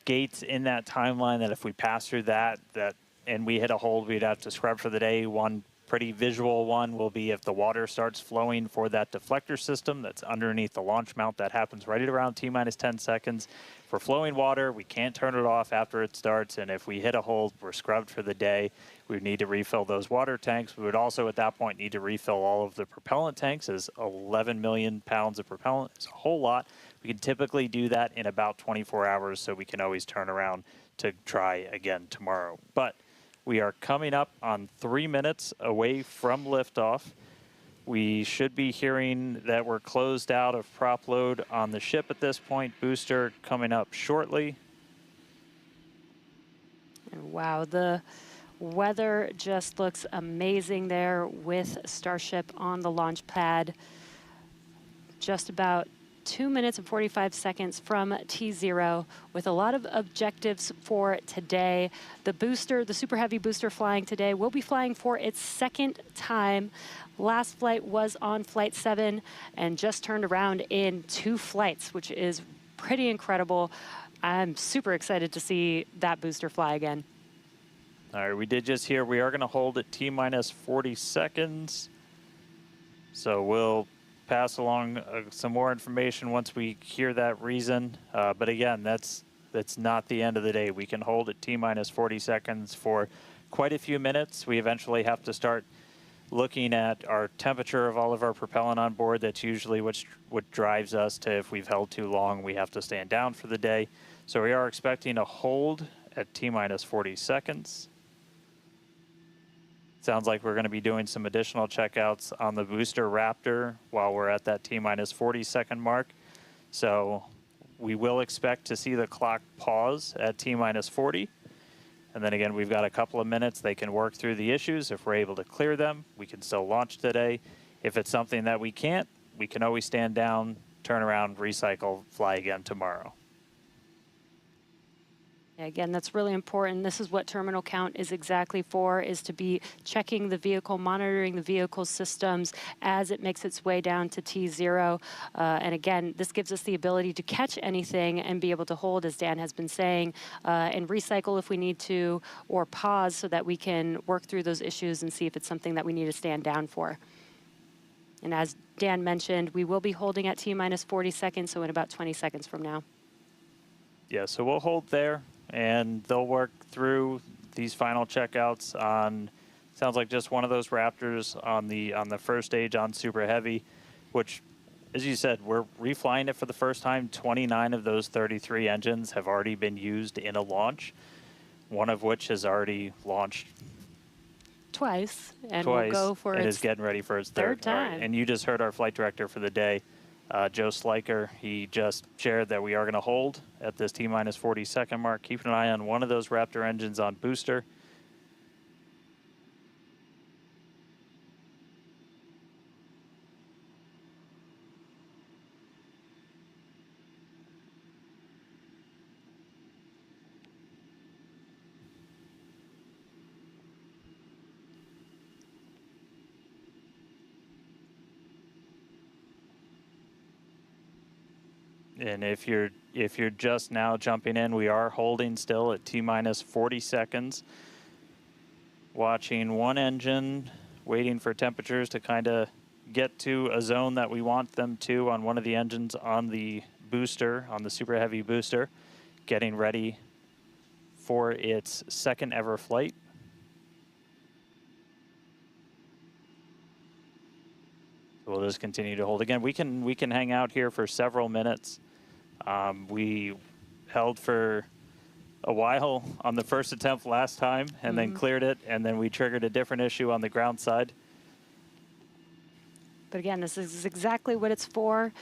gates in that timeline that if we pass through that and we hit a hold, we'd have to scrub for the day. One pretty visual one will be if the water starts flowing for that deflector system that's underneath the launch mount. That happens right at around T-minus 10 seconds. For flowing water, we can't turn it off after it starts, and if we hit a hold, we're scrubbed for the day. We would need to refill those water tanks. We would also, at that point, need to refill all of the propellant tanks, as 11 million pounds of propellant is a whole lot. We can typically do that in about 24 hours, so we can always turn around to try again tomorrow. But we are coming up on 3 minutes away from liftoff. We should be hearing that we're closed out of prop load on the ship at this point. Booster coming up shortly. And wow, the weather just looks amazing there with Starship on the launch pad. Just about 2 minutes and 45 seconds from T0 with a lot of objectives for today. The booster, the Super Heavy booster flying today, will be flying for its second time. Last flight was on Flight 7 and just turned around in 2 flights, which is pretty incredible. I'm super excited to see that booster fly again. All right, we did just hear we are going to hold at T-minus 40 seconds. So we'll pass along some more information once we hear that reason. But again, that's not the end of the day. We can hold at T-minus 40 seconds for quite a few minutes. We eventually have to start looking at our temperature of all of our propellant on board. That's usually what drives us to, if we've held too long, we have to stand down for the day. So we are expecting a hold at T-minus 40 seconds. Sounds like we're going to be doing some additional checkouts on the booster Raptor while we're at that T-minus 40 second mark. So we will expect to see the clock pause at T-minus 40. And then again, we've got a couple of minutes. They can work through the issues. If we're able to clear them, we can still launch today. If it's something that we can't, we can always stand down, turn around, recycle, fly again tomorrow. Again, that's really important. This is what terminal count is exactly for, is to be checking the vehicle, monitoring the vehicle systems as it makes its way down to T0. And again, this gives us the ability to catch anything and be able to hold, as Dan has been saying, and recycle if we need to, or pause so that we can work through those issues and see if it's something that we need to stand down for. And as Dan mentioned, we will be holding at T-minus 40 seconds, so in about 20 seconds from now. Yeah, so we'll hold there, and they'll work through these final checkouts on, sounds like just one of those Raptors on the first stage on Super Heavy, which, as you said, we're reflying it for the first time. 29 of those 33 engines have already been used in a launch, one of which has already launched twice, and will go for and its is getting ready for its third time. Right. And you just heard our flight director for the day, Joe Sliker. He just shared that we are going to hold at this T-minus 40 second mark, keeping an eye on one of those Raptor engines on booster. And if you're just now jumping in, we are holding still at T-minus 40 seconds. Watching one engine, waiting for temperatures to kind of get to a zone that we want them to on one of the engines on the booster, on the Super Heavy booster, getting ready for its second ever flight. We'll just continue to hold. Again, we can hang out here for several minutes. We held for a while on the first attempt last time and then cleared it, and then we triggered a different issue on the ground side. But again, this is exactly what it's for.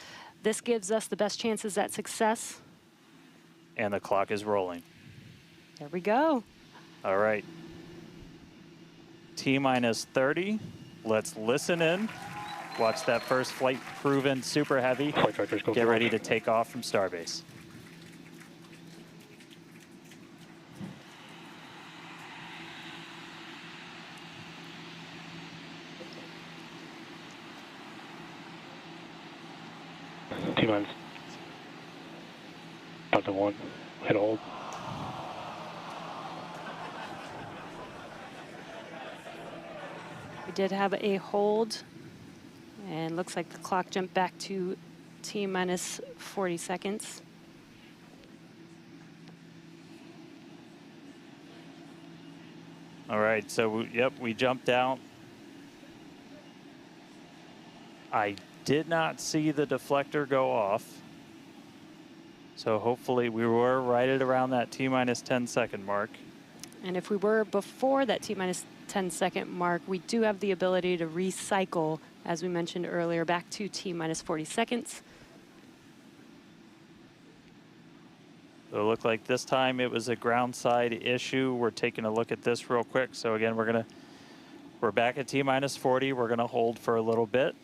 This gives us the best chances at success. And the clock is rolling. There we go. All right. T-minus 30. Let's listen in. Watch that first flight proven Super Heavy. Get ready to take off from Starbase. T-minus. Delta 1. Hit hold. We did have a hold, and looks like the clock jumped back to T minus 40 seconds. All right, so yep, we jumped out. I did not see the deflector go off. So hopefully we were right at around that T minus 10 second mark. And if we were before that T minus 10 second mark, we do have the ability to recycle, as we mentioned earlier, back to T minus 40 seconds. So it looked like this time it was a ground side issue. We're taking a look at this real quick. So again, we're back at T minus 40. We're gonna hold for a little bit.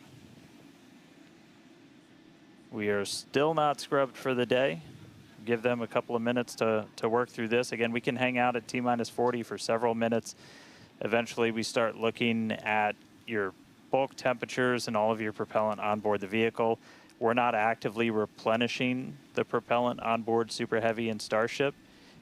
We are still not scrubbed for the day. Give them a couple of minutes to work through this. Again, we can hang out at T minus 40 for several minutes. Eventually we start looking at your bulk temperatures and all of your propellant on board the vehicle. We're not actively replenishing the propellant on board Super Heavy and Starship,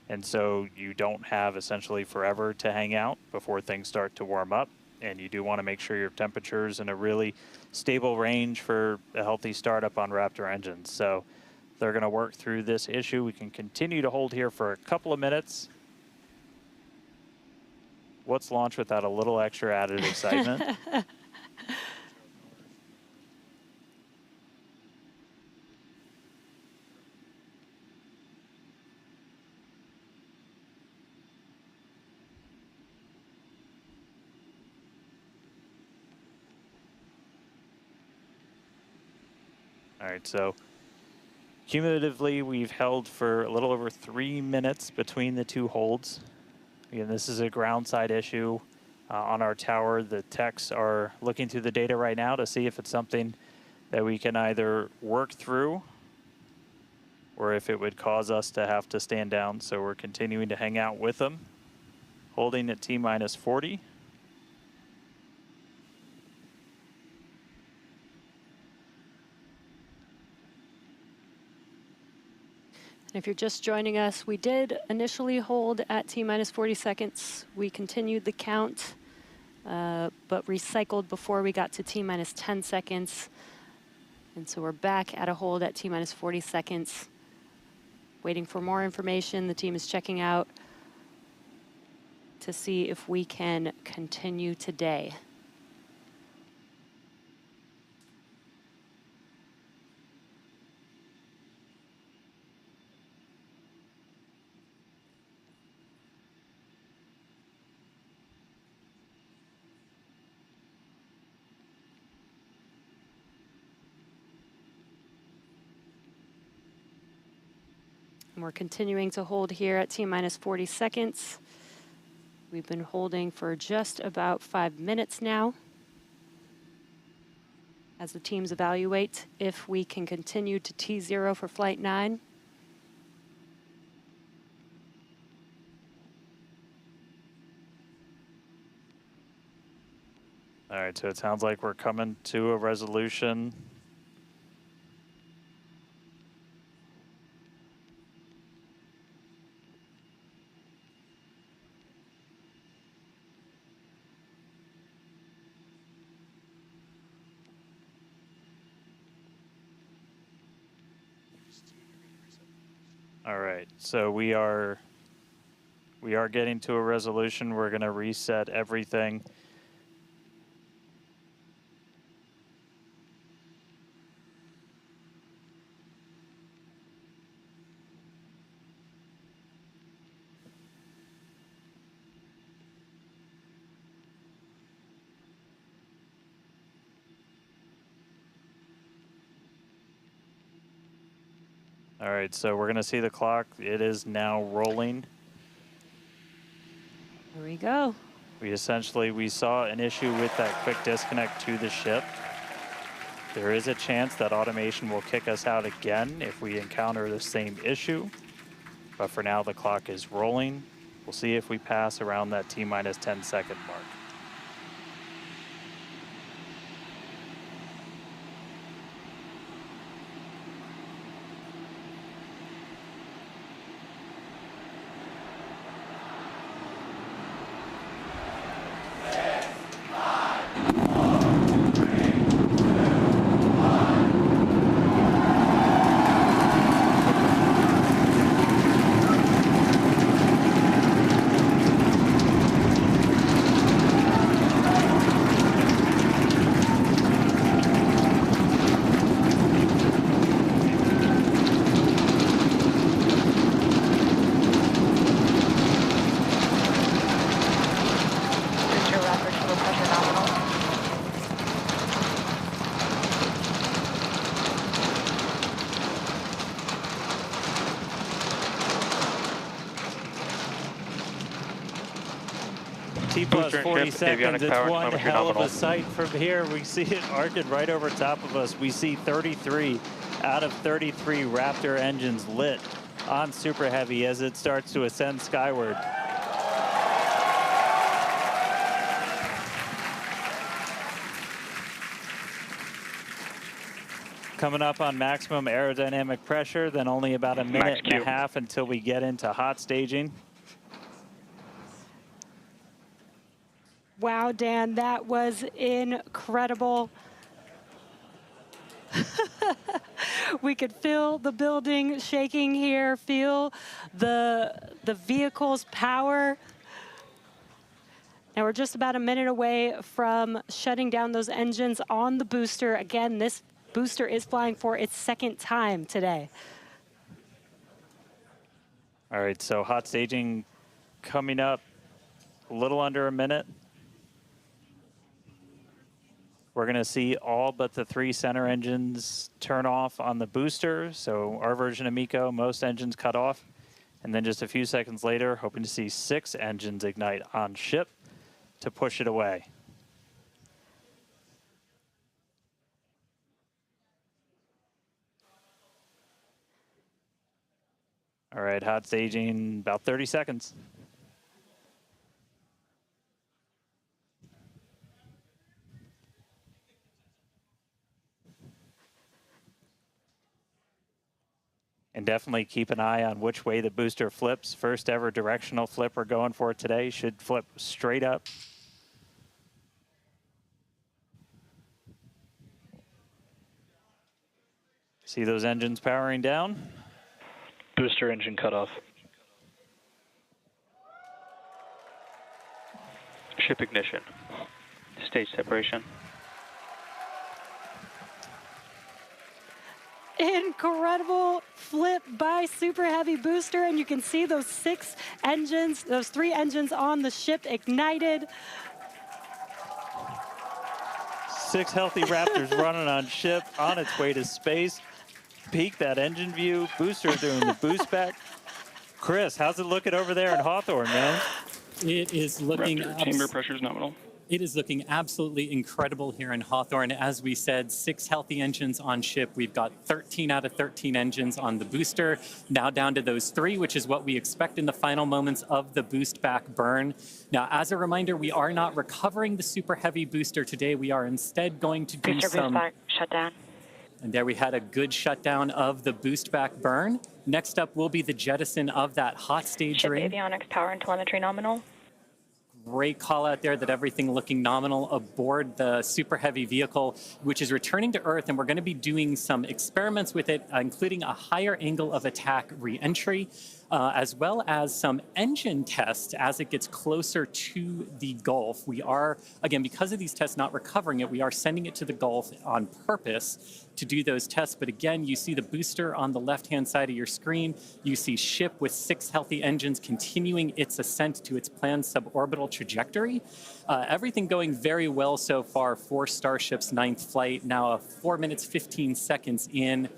and so you don't have essentially forever to hang out before things start to warm up, and you do want to make sure your temperature's in a really stable range for a healthy startup on Raptor engines. So they're going to work through this issue. We can continue to hold here for a couple of minutes. What's launch without a little extra added excitement? All right, so cumulatively, we've held for a little over 3 minutes between the two holds. Again, this is a ground side issue on our tower. The techs are looking through the data right now to see if it's something that we can either work through or if it would cause us to have to stand down. So we're continuing to hang out with them, holding at T minus 40. And if you're just joining us, we did initially hold at T minus 40 seconds. We continued the count, but recycled before we got to T minus 10 seconds. And so we're back at a hold at T minus 40 seconds, waiting for more information. The team is checking out to see if we can continue today. And we're continuing to hold here at T minus 40 seconds. We've been holding for just about 5 minutes now as the teams evaluate if we can continue to T0 for Flight 9. All right, so it sounds like we're coming to a resolution. All right, so we are getting to a resolution. We're going to reset everything. All right, so we're going to see the clock. It is now rolling. Here we go. We saw an issue with that quick disconnect to the ship. There is a chance that automation will kick us out again if we encounter the same issue. But for now, the clock is rolling. We'll see if we pass around that T minus 10 second mark. T plus 40 seconds. It's one hell of a sight from here. We see it arcing right over top of us. We see 33 out of 33 Raptor engines lit on Super Heavy as it starts to ascend skyward. Coming up on maximum aerodynamic pressure, then only about a minute and a half until we get into hot staging. Wow, Dan, that was incredible. We could feel the building shaking here, feel the vehicle's power. Now we're just about a minute away from shutting down those engines on the booster. Again, this booster is flying for its second time today. All right, so hot staging coming up a little under a minute. We're going to see all but the 3 center engines turn off on the booster. So our version of MECO, most engines cut off. And then just a few seconds later, hoping to see 6 engines ignite on ship to push it away. All right, hot staging, about 30 seconds. And definitely keep an eye on which way the booster flips. First ever directional flip we're going for today. Should flip straight up. See those engines powering down? Booster engine cutoff. Ship ignition. Stage separation. Incredible flip by Super Heavy booster, and you can see those 6 engines, those 3 engines on the ship ignited. 6 healthy Raptors running on ship, on its way to space. Peek that engine view, booster doing the boost back. Chris, how's it looking over there in Hawthorne, man? It is looking... Chamber pressure is nominal. It is looking absolutely incredible here in Hawthorne. As we said, 6 healthy engines on ship. We've got 13 out of 13 engines on the booster. Now down to those 3, which is what we expect in the final moments of the boost back burn. Now, as a reminder, we are not recovering the Super Heavy booster today. We are instead going to do some... Boost back, shut down. And there we had a good shutdown of the boost back burn. Next up will be the jettison of that hot stage Ship ring. avionics, power and telemetry nominal. Great call out there that everything looking nominal aboard the Super Heavy vehicle, which is returning to Earth, and we're going to be doing some experiments with it, including a higher angle of attack re-entry, as well as some engine tests as it gets closer to the Gulf. We are, again, because of these tests not recovering it, we are sending it to the Gulf on purpose to do those tests. But again, you see the booster on the left-hand side of your screen. You see ship with 6 healthy engines continuing its ascent to its planned suborbital trajectory. Everything going very well so far for Starship's 9th flight. Now 4 minutes, 15 seconds in.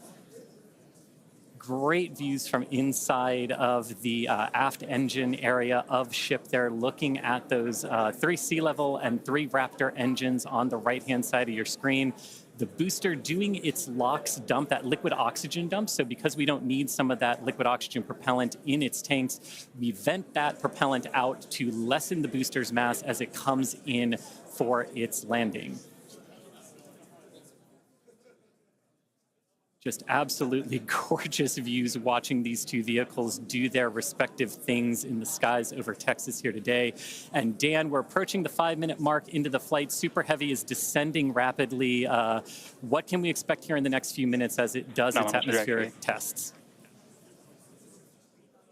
Great views from inside of the aft engine area of ship there, looking at those 3 sea level and 3 Raptor engines on the right-hand side of your screen. The booster doing its LOX dump, that liquid oxygen dump. So because we don't need some of that liquid oxygen propellant in its tanks, we vent that propellant out to lessen the booster's mass as it comes in for its landing. Just absolutely gorgeous views watching these 2 vehicles do their respective things in the skies over Texas here today. And Dan, we're approaching the 5-minute mark into the flight. Super Heavy is descending rapidly. What can we expect here in the next few minutes as it does its atmospheric tests?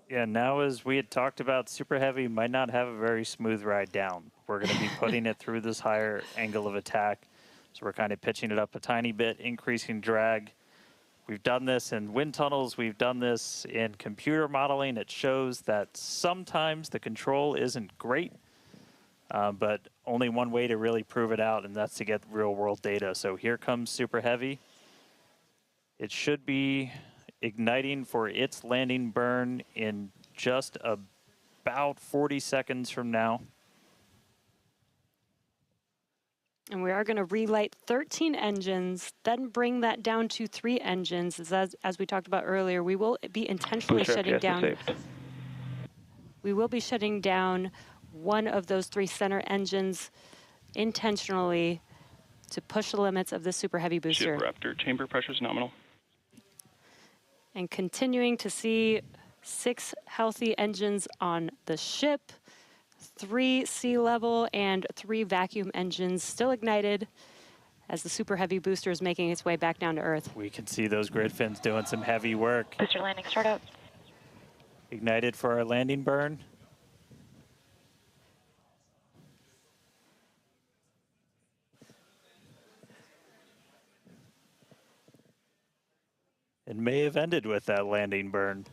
Yeah, now as we had talked about, Super Heavy might not have a very smooth ride down. We're going to be putting it through this higher angle of attack. So we're kind of pitching it up a tiny bit, increasing drag. We've done this in wind tunnels. We've done this in computer modeling. It shows that sometimes the control isn't great, but only one way to really prove it out, and that's to get real-world data. So here comes Super Heavy. It should be igniting for its landing burn in just about 40 seconds from now. And we are going to relight 13 engines, then bring that down to 3 engines. As we talked about earlier, we will be intentionally shutting down. We will be shutting down one of those 3 center engines intentionally to push the limits of the Super Heavy booster. Ship Raptor, chamber pressure is nominal. And continuing to see 6 healthy engines on the ship, 3 sea level and 3 vacuum engines still ignited as the Super Heavy booster is making its way back down to Earth. We can see those grid fins doing some heavy work. Booster landing startup. Ignited for our landing burn. It may have ended with that landing burn.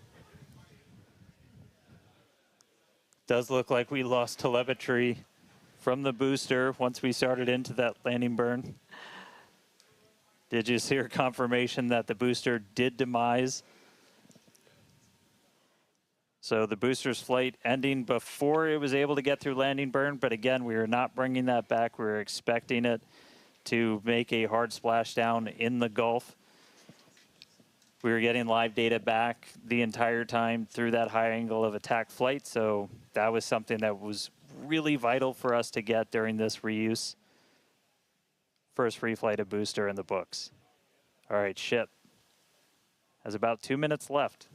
Does look like we lost telemetry from the booster once we started into that landing burn. Did you hear confirmation that the booster did demise? So the booster's flight ending before it was able to get through landing burn, but again, we are not bringing that back. We're expecting it to make a hard splashdown in the Gulf. We were getting live data back the entire time through that high angle of attack flight, so that was something that was really vital for us to get during this reuse. First free flight of booster in the books. All right, ship has about 2 minutes left.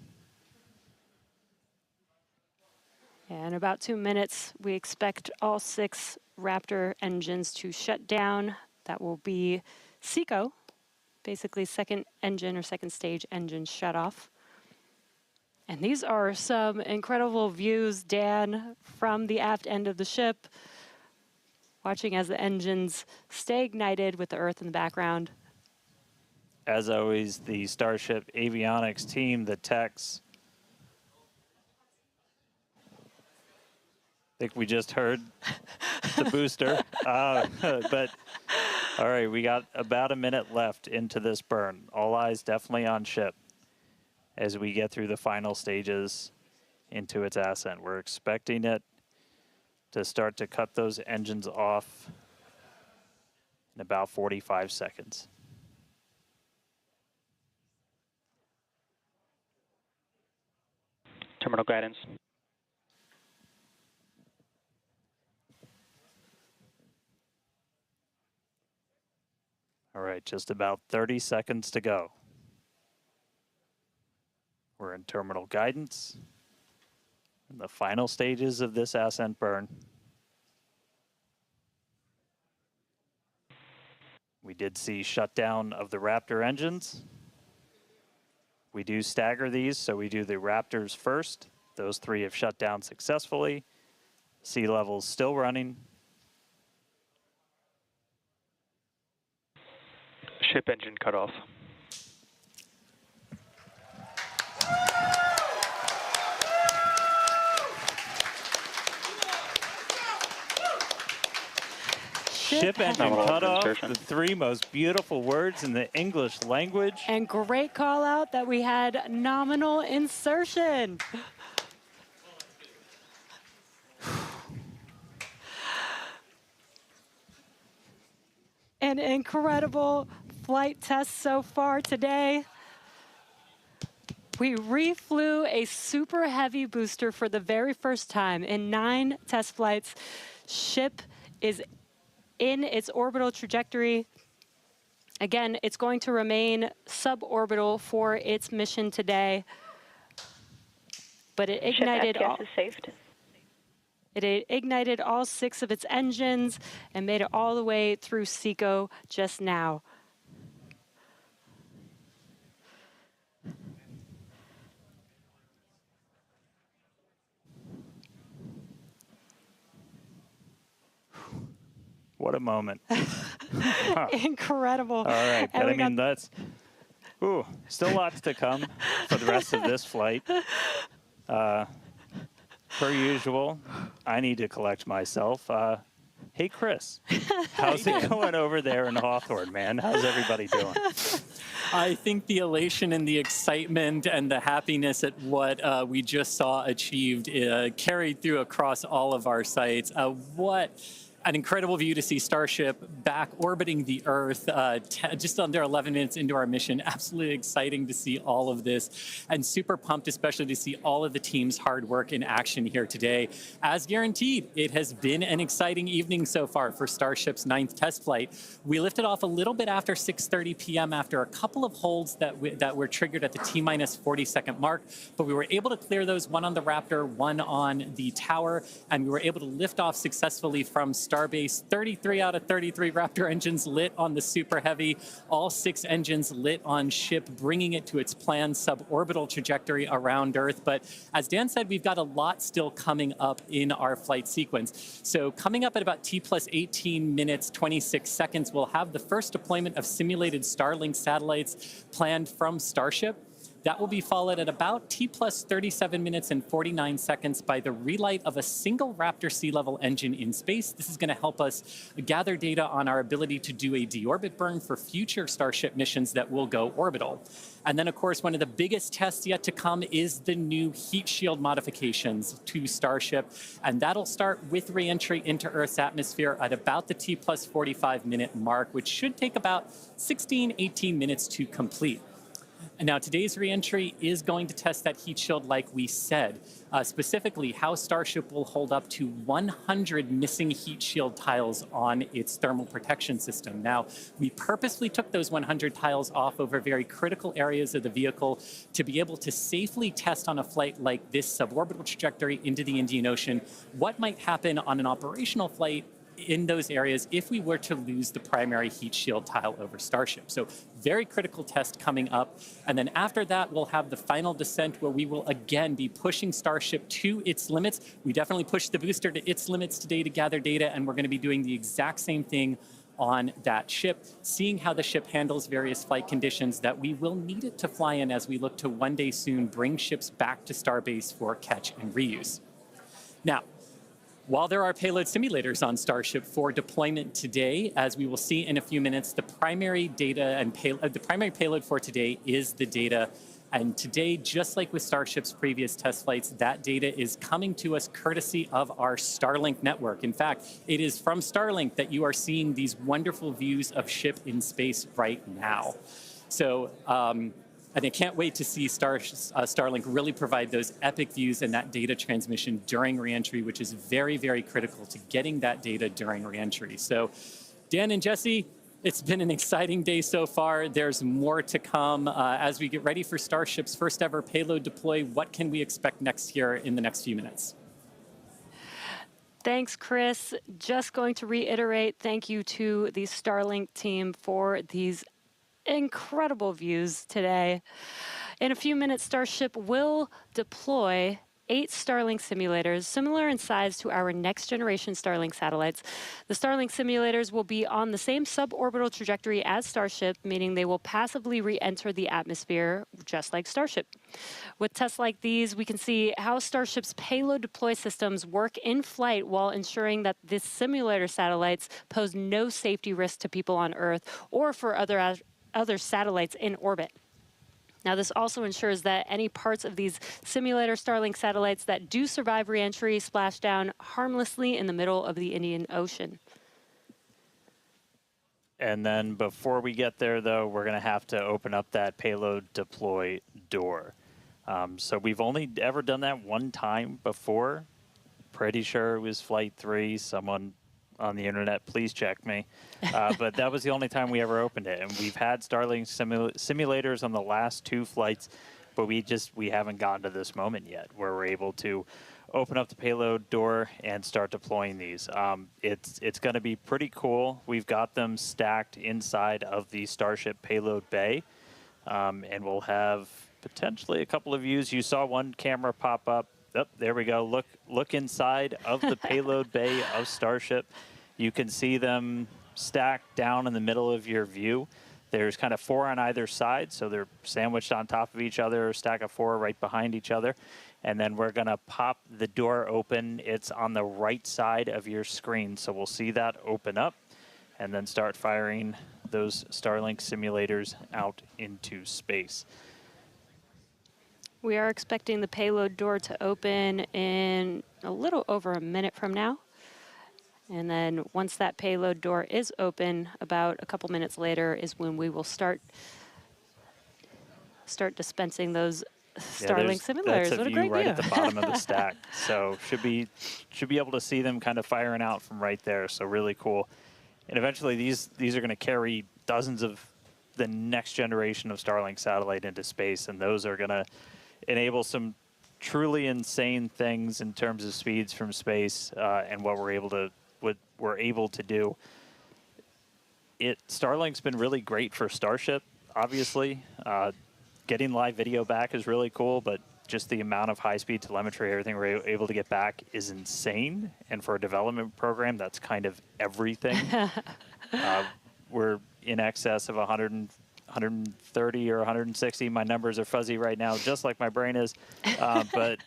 In about 2 minutes, we expect all 6 Raptor engines to shut down. That will be SECO, basically second engine or second stage engine shut off. And these are some incredible views, Dan, from the aft end of the ship, watching as the engines stay ignited with the Earth in the background. As always, the Starship avionics team, the techs. I think we just heard the booster. But all right, we got about a minute left into this burn. All eyes definitely on ship as we get through the final stages into its ascent. We're expecting it to start to cut those engines off in about 45 seconds. Terminal guidance. All right, just about 30 seconds to go. We're in terminal guidance in the final stages of this ascent burn. We did see shutdown of the Raptor engines. We do stagger these, so we do the Raptors first. Those 3 have shut down successfully. Sea level's still running. Ship engine cut off. Ship engine cut off, the 3 most beautiful words in the English language. And great call out that we had nominal insertion. An incredible flight test so far today. We reflew a Super Heavy booster for the very first time in 9 test flights. Ship is in its orbital trajectory. Again, it's going to remain suborbital for its mission today. But it ignited all. It ignited all 6 of its engines and made it all the way through SECO just now. What a moment. Incredible. All right, but I mean, that's, still lots to come for the rest of this flight. Per usual, I need to collect myself. Hey, Chris, how's it going over there in Hawthorne, man? How's everybody doing? I think the elation and the excitement and the happiness at what we just saw achieved carried through across all of our sites. What an incredible view to see Starship back orbiting the Earth just under 11 minutes into our mission. Absolutely exciting to see all of this, and super pumped especially to see all of the team's hard work in action here today. As guaranteed, it has been an exciting evening so far for Starship's 9th test flight. We lifted off a little bit after 6:30 p.m. after a couple of holds that were triggered at the T-minus 40-second mark, but we were able to clear those, one on the Raptor, one on the Tower, and we were able to lift off successfully from Starbase. 33 out of 33 Raptor engines lit on the Super Heavy, all 6 engines lit on ship, bringing it to its planned suborbital trajectory around Earth. But as Dan said, we've got a lot still coming up in our flight sequence. So coming up at about T plus 18 minutes, 26 seconds, we'll have the first deployment of simulated Starlink satellites planned from Starship. That will be followed at about T plus 37 minutes and 49 seconds by the relight of a single Raptor sea level engine in space. This is going to help us gather data on our ability to do a deorbit burn for future Starship missions that will go orbital. And then, of course, one of the biggest tests yet to come is the new heat shield modifications to Starship. And that'll start with re-entry into Earth's atmosphere at about the T plus 45 minute mark, which should take about 18 minutes to complete. And now today's reentry is going to test that heat shield like we said, specifically how Starship will hold up to 100 missing heat shield tiles on its thermal protection system. Now, we purposely took those 100 tiles off over very critical areas of the vehicle to be able to safely test on a flight like this suborbital trajectory into the Indian Ocean what might happen on an operational flight in those areas if we were to lose the primary heat shield tile over Starship. So very critical test coming up. And then after that, we'll have the final descent where we will again be pushing Starship to its limits. We definitely pushed the booster to its limits today to gather data, and we're going to be doing the exact same thing on that ship, seeing how the ship handles various flight conditions that we will need it to fly in as we look to one day soon bring ships back to Starbase for catch and reuse. Now, while there are payload simulators on Starship for deployment today, as we will see in a few minutes, the primary data and the primary payload for today is the data. And today, just like with Starship's previous test flights, that data is coming to us courtesy of our Starlink network. In fact, it is from Starlink that you are seeing these wonderful views of ship in space right now. So, and I can't wait to see Starlink really provide those epic views and that data transmission during reentry, which is very, very critical to getting that data during reentry. So, Dan and Jesse, it's been an exciting day so far. There's more to come as we get ready for Starship's first ever payload deploy. What can we expect next here in the next few minutes? Thanks, Chris. Just going to reiterate, thank you to the Starlink team for these incredible views today. In a few minutes, Starship will deploy 8 Starlink simulators, similar in size to our next generation Starlink satellites. The Starlink simulators will be on the same suborbital trajectory as Starship, meaning they will passively re-enter the atmosphere, just like Starship. With tests like these, we can see how Starship's payload deploy systems work in flight while ensuring that the simulator satellites pose no safety risk to people on Earth or for other satellites in orbit. Now, this also ensures that any parts of these simulator Starlink satellites that do survive re-entry splash down harmlessly in the middle of the Indian Ocean. And then before we get there, though, we're going to have to open up that payload deploy door. So we've only ever done that one time before. Pretty sure it was Flight 3. Someone on the internet, please check me. But that was the only time we ever opened it. And we've had Starlink simulators on the last 2 flights, but we haven't gotten to this moment yet where we're able to open up the payload door and start deploying these. It's going to be pretty cool. We've got them stacked inside of the Starship payload bay, and we'll have potentially a couple of views. You saw one camera pop up. Oh, there we go. Look inside of the payload bay of Starship. You can see them stacked down in the middle of your view. There's kind of 4 on either side, so they're sandwiched on top of each other, a stack of 4 right behind each other. And then we're going to pop the door open. It's on the right side of your screen, so we'll see that open up and then start firing those Starlink simulators out into space. We are expecting the payload door to open in a little over a minute from now. And then once that payload door is open, about a couple minutes later is when we will start dispensing those Starlink similars. That's what a view great right view. at the bottom of the stack. So should be able to see them kind of firing out from right there. So really cool. And eventually these are going to carry dozens of the next generation of Starlink satellite into space, and those are going to enable some truly insane things in terms of speeds from space and what we're able to do. Starlink's been really great for Starship, obviously. Getting live video back is really cool, but just the amount of high-speed telemetry, everything we're able to get back is insane. And for a development program, that's kind of everything. We're in excess of 130 or 160. My numbers are fuzzy right now, just like my brain is. But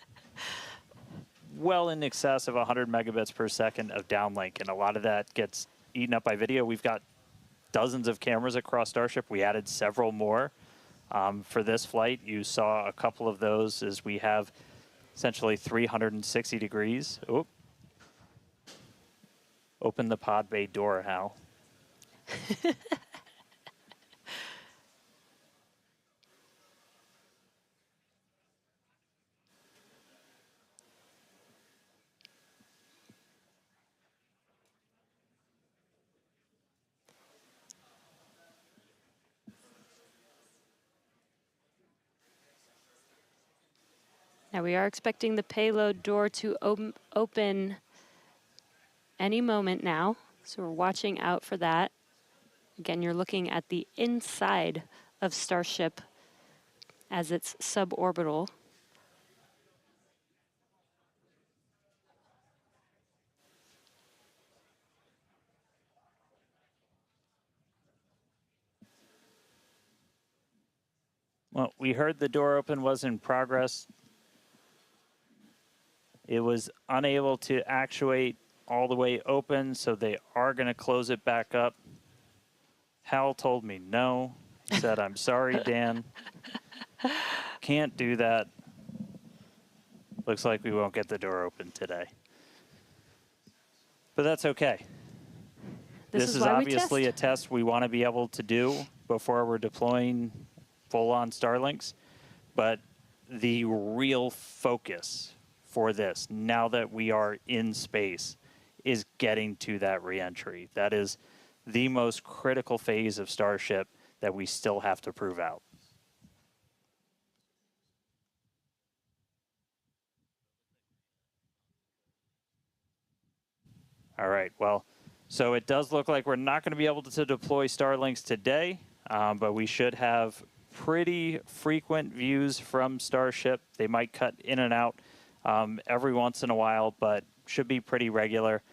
well in excess of 100 megabits per second of downlink. And a lot of that gets eaten up by video. We've got dozens of cameras across Starship. We added several more. For this flight, you saw a couple of those as we have essentially 360 degrees. Oop. Open the pod bay door, Hal. Now we are expecting the payload door to open any moment now, so we're watching out for that. Again, you're looking at the inside of Starship as it's suborbital. Well, we heard the door open was in progress. It was unable to actuate all the way open, so they are going to close it back up. Hal told me no. He said, I'm sorry, Dan. Can't do that. Looks like we won't get the door open today. But that's okay. This is obviously a test we want to be able to do before we're deploying full-on Starlinks. But the real focus for this, now that we are in space, is getting to that reentry. That is the most critical phase of Starship that we still have to prove out. All right, well, so it does look like we're not going to be able to deploy Starlinks today, but we should have pretty frequent views from Starship. They might cut in and out every once in a while, but should be pretty regular.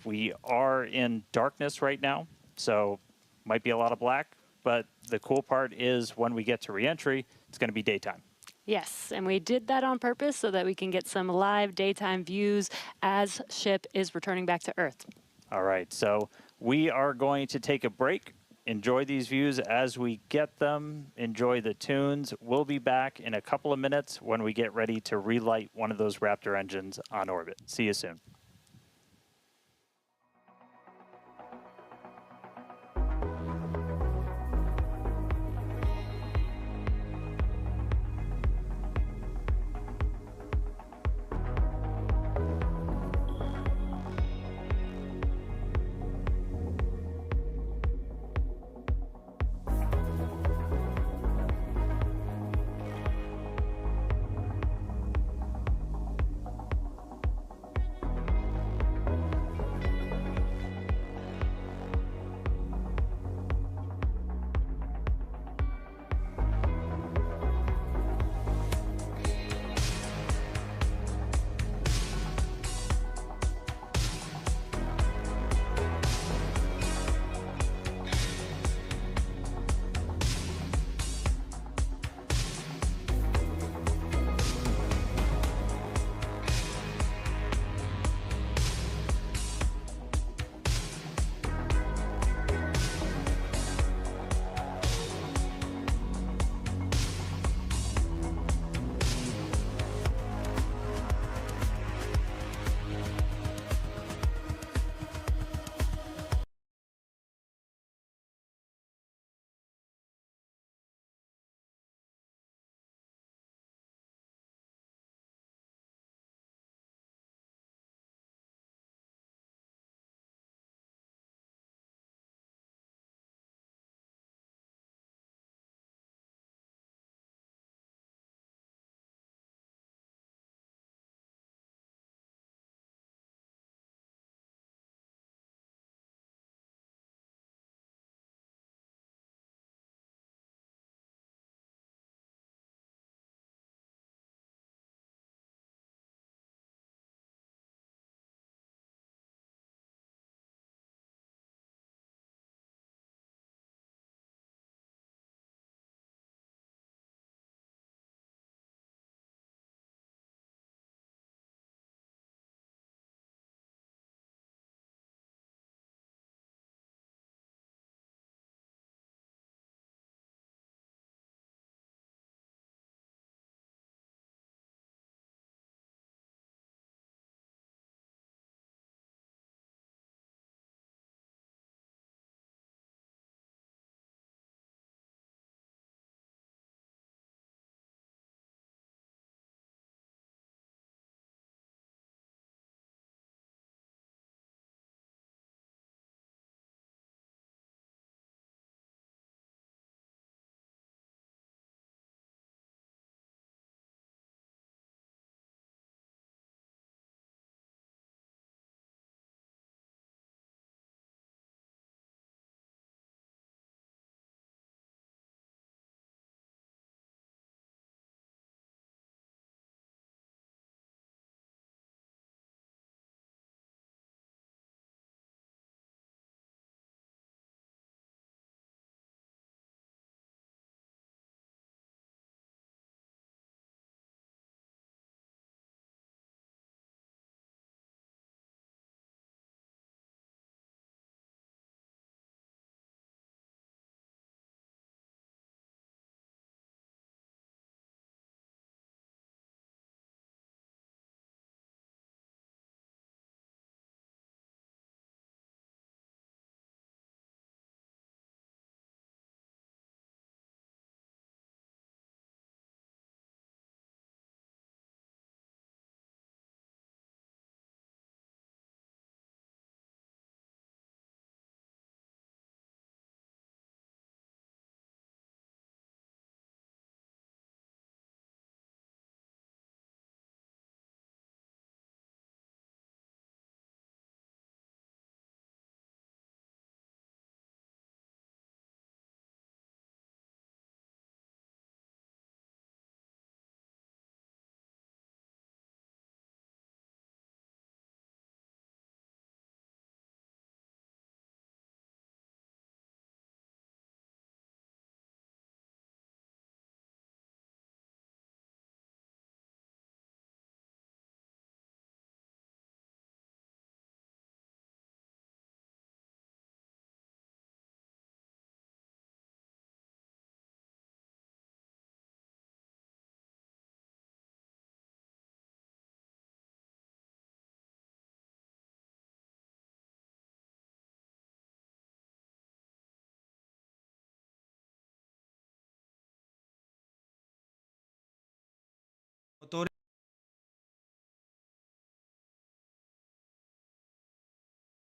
We are in darkness right now, so might be a lot of black, but the cool part is when we get to reentry, it's going to be daytime. Yes, and we did that on purpose so that we can get some live daytime views as ship is returning back to Earth. All right, so we are going to take a break. Enjoy these views as we get them. Enjoy the tunes. We'll be back in a couple of minutes when we get ready to relight one of those Raptor engines on orbit. See you soon.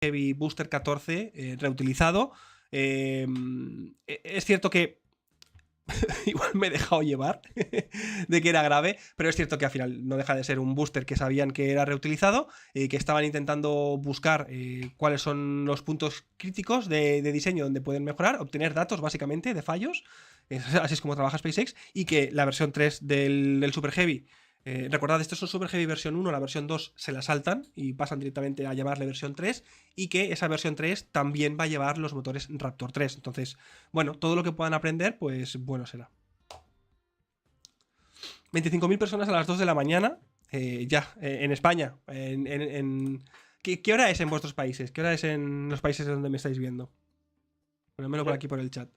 Heavy Booster 14 reutilizado. Es cierto que igual me he dejado llevar de que era grave, pero es cierto que al final no deja de ser un booster que sabían que era reutilizado y que estaban intentando buscar cuáles son los puntos críticos de diseño donde pueden mejorar, obtener datos básicamente de fallos, así es como trabaja SpaceX, y que la versión 3 del Super Heavy, recordad, esto es un Super Heavy versión 1, la versión 2 se la saltan y pasan directamente a llamarle versión 3, y que esa versión 3 también va a llevar los motores Raptor 3. Entonces, bueno, todo lo que puedan aprender, pues bueno será. 25.000 personas a las 2 de la mañana, en España. ¿Qué hora es en vuestros países? ¿Qué hora es en los países donde me estáis viendo? Ponedmelo por aquí por el chat.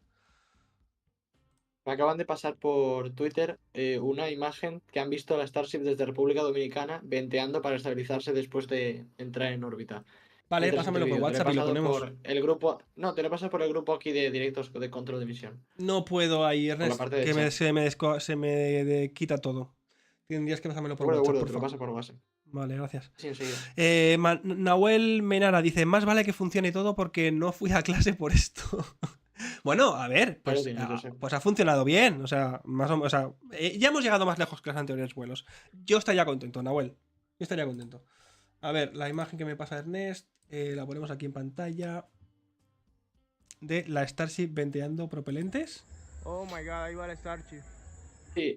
Me acaban de pasar por Twitter una imagen que han visto la Starship desde República Dominicana venteando para estabilizarse después de entrar en órbita. Vale, pásamelo por WhatsApp y lo ponemos. Por el grupo, no, te lo he pasado por el grupo aquí de directos de control de misión. No puedo ahí, Ernest, que se me quita todo. Tendrías que pasármelo por WhatsApp, por te lo paso por WhatsApp. Vale, gracias. Sí, enseguida. Nahuel Menara dice, más vale que funcione todo porque no fui a clase por esto. Bueno, a ver, pues ha funcionado bien. O sea, más o menos, ya hemos llegado más lejos que los anteriores vuelos. Yo estaría contento, Nahuel. Yo estaría contento. A ver, la imagen que me pasa Ernest, la ponemos aquí en pantalla. De la Starship venteando propelentes. Oh my god, ahí va la Starship. Sí,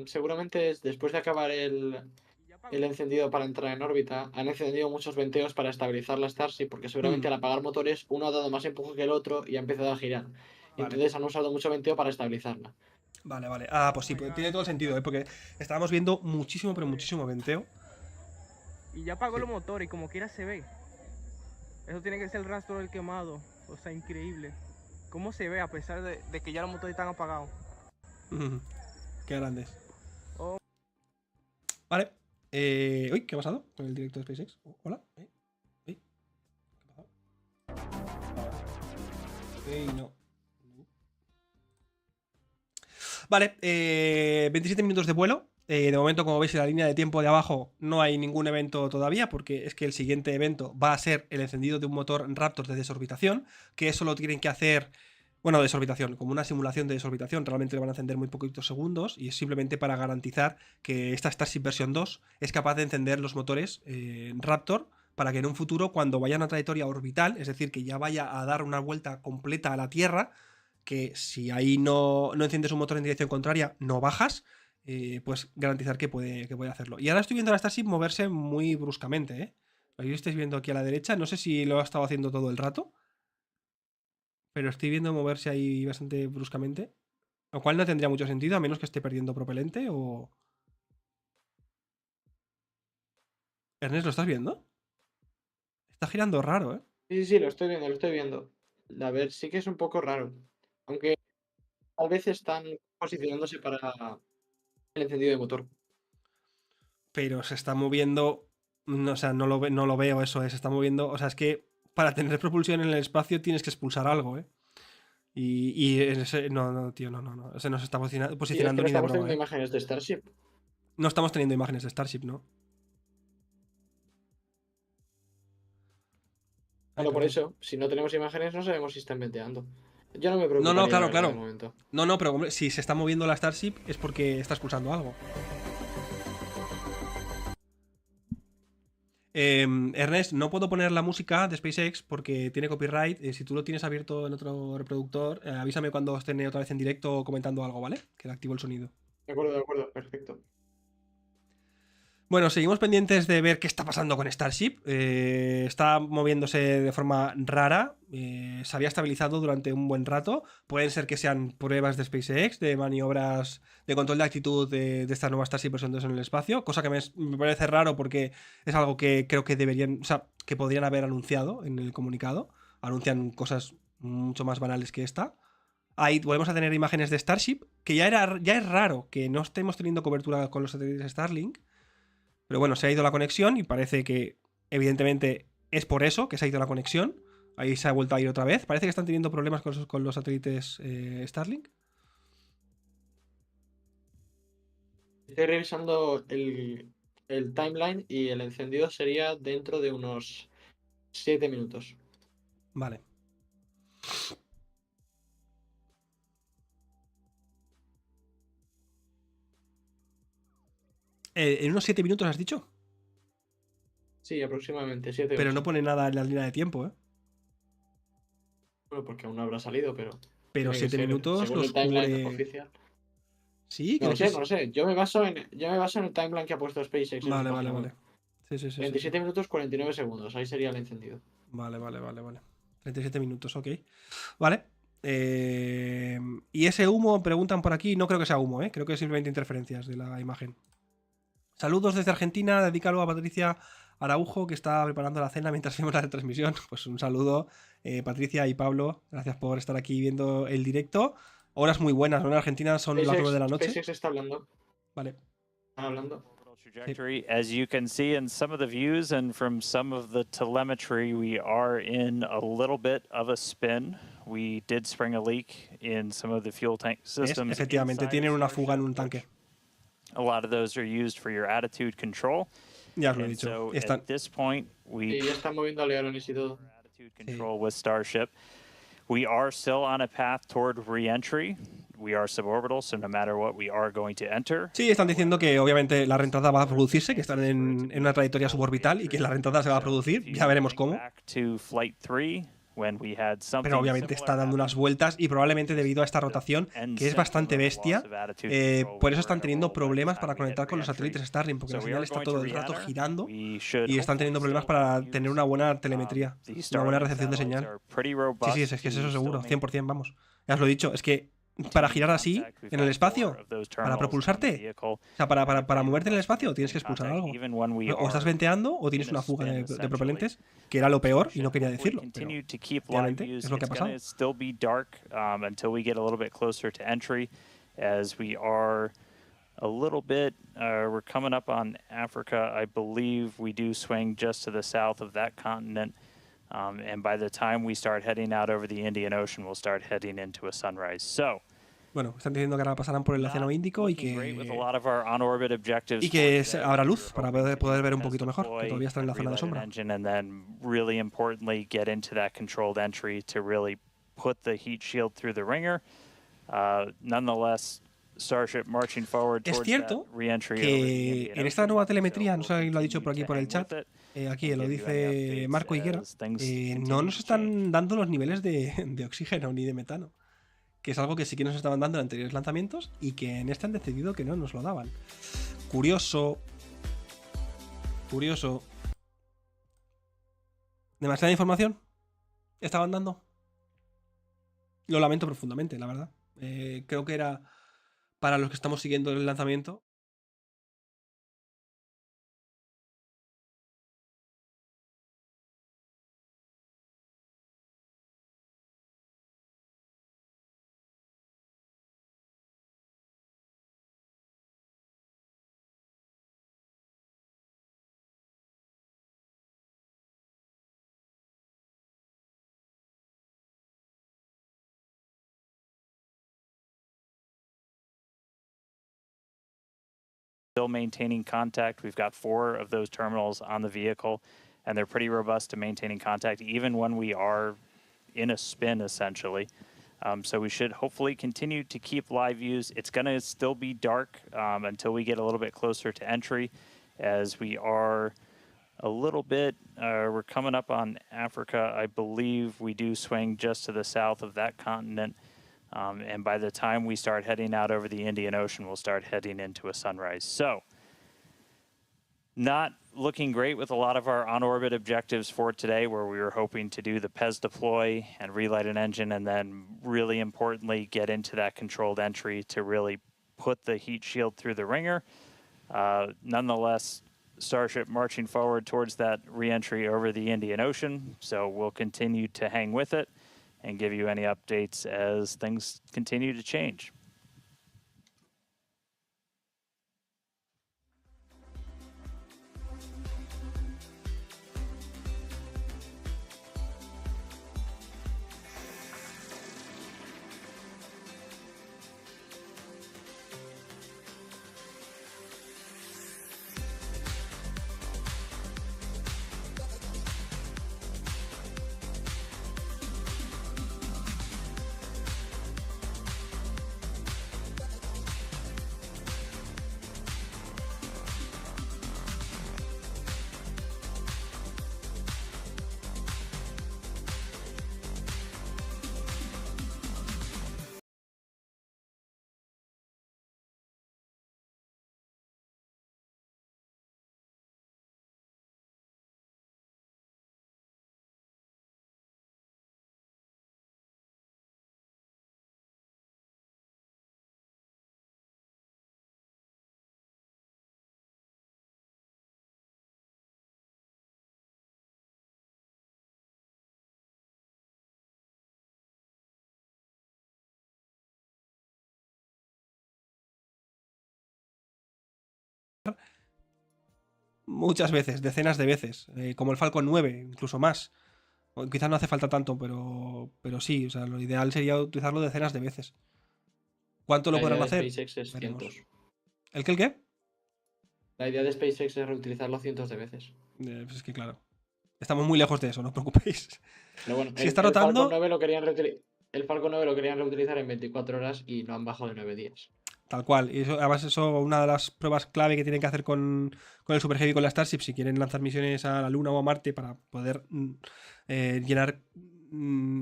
seguramente después de acabar el encendido para entrar en órbita, han encendido muchos venteos para estabilizar la Starship, porque seguramente al apagar motores uno ha dado más empuje que el otro y ha empezado a girar. Vale. Entonces han usado mucho venteo para estabilizarla. Vale, vale. Ah, pues sí, pues tiene todo el sentido, porque estábamos viendo muchísimo, pero muchísimo venteo. Y ya apagó los motores y como quiera se ve. Eso tiene que ser el rastro del quemado. O sea, increíble. ¿Cómo se ve a pesar de que ya los motores están apagados? Qué grandes. Oh. Vale. Uy, ¿qué ha pasado con el directo de SpaceX? Hola. ¿Qué ha pasado? No. Vale, 27 minutos de vuelo. De momento, como veis en la línea de tiempo de abajo, no hay ningún evento todavía, porque es que el siguiente evento va a ser el encendido de un motor Raptor de desorbitación, que eso lo tienen que hacer, bueno, desorbitación, como una simulación de desorbitación. Realmente le van a encender muy poquitos segundos y es simplemente para garantizar que esta Starship versión 2 es capaz de encender los motores Raptor, para que en un futuro, cuando vaya a una trayectoria orbital, es decir, que ya vaya a dar una vuelta completa a la Tierra, que si ahí no enciendes un motor en dirección contraria, no bajas, pues garantizar que puede hacerlo. Y ahora estoy viendo a la Starship moverse muy bruscamente, ¿eh? Ahí lo estáis viendo aquí a la derecha. No sé si lo ha estado haciendo todo el rato, pero estoy viendo moverse ahí bastante bruscamente. Lo cual no tendría mucho sentido, a menos que esté perdiendo propelente o... Ernest, ¿lo estás viendo? Está girando raro, ¿eh? Sí, lo estoy viendo. A ver, sí que es un poco raro. Aunque tal vez están posicionándose para el encendido de motor. Pero se está moviendo... No, o sea, no lo veo eso, se está moviendo... O sea, es que para tener propulsión en el espacio tienes que expulsar algo, ¿eh? Y ese, no, tío, no. Ese no se está posicionando sí, es que no ni de estamos broma, teniendo imágenes de Starship. No estamos teniendo imágenes de Starship, ¿no? Claro, por eso, si no tenemos imágenes no sabemos si están venteando. Yo no me preocupo. No, claro. No, pero hombre, si se está moviendo la Starship es porque está expulsando algo. Ernest, no puedo poner la música de SpaceX porque tiene copyright. Si tú lo tienes abierto en otro reproductor, avísame cuando esté otra vez en directo comentando algo, ¿vale? Que le activo el sonido. De acuerdo, perfecto. Bueno, seguimos pendientes de ver qué está pasando con Starship. Está moviéndose de forma rara. Se había estabilizado durante un buen rato. Pueden ser que sean pruebas de SpaceX, de maniobras de control de actitud de esta nueva Starship versión 2 en el espacio. Cosa que me parece raro porque es algo que creo que deberían, o sea, que podrían haber anunciado en el comunicado. Anuncian cosas mucho más banales que esta. Ahí volvemos a tener imágenes de Starship, que ya es raro que no estemos teniendo cobertura con los satélites Starlink. Pero bueno, se ha ido la conexión y parece que, evidentemente, es por eso que se ha ido la conexión. Ahí se ha vuelto a ir otra vez. Parece que están teniendo problemas con los satélites Starlink. Estoy revisando el timeline y el encendido sería dentro de unos 7 minutos. Vale. ¿En unos 7 minutos has dicho? Sí, aproximadamente 7. Pero no pone nada en la línea de tiempo, ¿eh? Bueno, porque aún no habrá salido, pero... Pero 7 minutos según los el timeline cubre... oficial. Sí, No lo sé. Yo me baso en el timeline que ha puesto SpaceX. Vale. Sí. 27 minutos 49 segundos. Ahí sería el encendido. Vale. 37 minutos, ok. Vale. Y ese humo, preguntan por aquí, no creo que sea humo, ¿eh? Creo que es simplemente interferencias de la imagen. Saludos desde Argentina, dedícalo a Patricia Araujo, que está preparando la cena mientras vemos la retransmisión. Pues un saludo, Patricia y Pablo, gracias por estar aquí viendo el directo. Horas muy buenas, ¿no? En Argentina son las 9 de la noche. SpaceX está hablando. Vale. Está hablando. Trajectory, as you can see in some of the views and from some of the telemetry, we are in a little bit of a spin. We did spring a leak in some of the fuel tank systems. Efectivamente, tienen una fuga en un tanque. A lot of those are used for your attitude control. Ya os lo he dicho. So at this point, we ya están moviendo alerones y todo. Attitude control with Starship. We are still on a path toward re-entry. We are suborbital, so no matter what, we are going to enter. Sí, están diciendo que obviamente la reentrada va a producirse, que están en una trayectoria suborbital y que la reentrada se va a producir. Ya veremos cómo. Back to Flight 3. Pero obviamente está dando unas vueltas y probablemente debido a esta rotación, que es bastante bestia, por eso están teniendo problemas para conectar con los satélites Starlink, porque la señal está todo el rato girando y están teniendo problemas para tener una buena telemetría, una buena recepción de señal. Sí, es que es eso seguro, 100%, vamos. Ya os lo he dicho, es que para girar así en el espacio, para propulsarte, o sea, para moverte en el espacio tienes que expulsar algo. O estás venteando o tienes una fuga de propelentes, que era lo peor y no quería decirlo, pero obviamente es lo que ha pasado. A little bit, we're coming up on Africa. I believe we do swing just to the south of that continent. And by the time we start heading out over the Indian Ocean, we'll start heading into a sunrise. So, bueno, están diciendo que ahora pasarán por el Océano Índico y que habrá luz para poder ver un poquito mejor, que todavía están en la zona de sombra. And then really importantly, get into that controlled entry to really put the heat shield through the ringer. Nonetheless, Starship marching forward towards that re-entry. Es cierto que en esta nueva telemetría, no sé si lo ha dicho por aquí por el chat, aquí lo dice Marco Higuera, no nos están dando los niveles de oxígeno ni de metano, que es algo que sí que nos estaban dando en anteriores lanzamientos y que en este han decidido que no nos lo daban. Curioso. ¿Demasiada información estaban dando? Lo lamento profundamente, la verdad. Creo que era para los que estamos siguiendo el lanzamiento. Still maintaining contact. We've got 4 of those terminals on the vehicle, and they're pretty robust to maintaining contact, even when we are in a spin, essentially. So we should hopefully continue to keep live views. It's going to still be dark until we get a little bit closer to entry, as we are a little bit, we're coming up on Africa. I believe we do swing just to the south of that continent. And by the time we start heading out over the Indian Ocean, we'll start heading into a sunrise. So, not looking great with a lot of our on-orbit objectives for today, where we were hoping to do the PES deploy and relight an engine, and then really importantly, get into that controlled entry to really put the heat shield through the ringer. Nonetheless, Starship marching forward towards that re-entry over the Indian Ocean. So we'll continue to hang with it and give you any updates as things continue to change. muchas veces, decenas de veces, como el Falcon 9, incluso más. O quizás no hace falta tanto, pero sí, o sea, lo ideal sería utilizarlo decenas de veces. ¿Cuánto lo podrán hacer? SpaceX es cientos. ¿El qué? La idea de SpaceX es reutilizarlo cientos de veces. Pues es que claro, estamos muy lejos de eso, no os preocupéis. Pero bueno, si está rotando... El Falcon 9 lo querían reutilizar en 24 horas y lo han bajado de 9 días. Tal cual. Y eso, además, eso una de las pruebas clave que tienen que hacer con el Super Heavy, con la Starship, si quieren lanzar misiones a la Luna o a Marte para poder llenar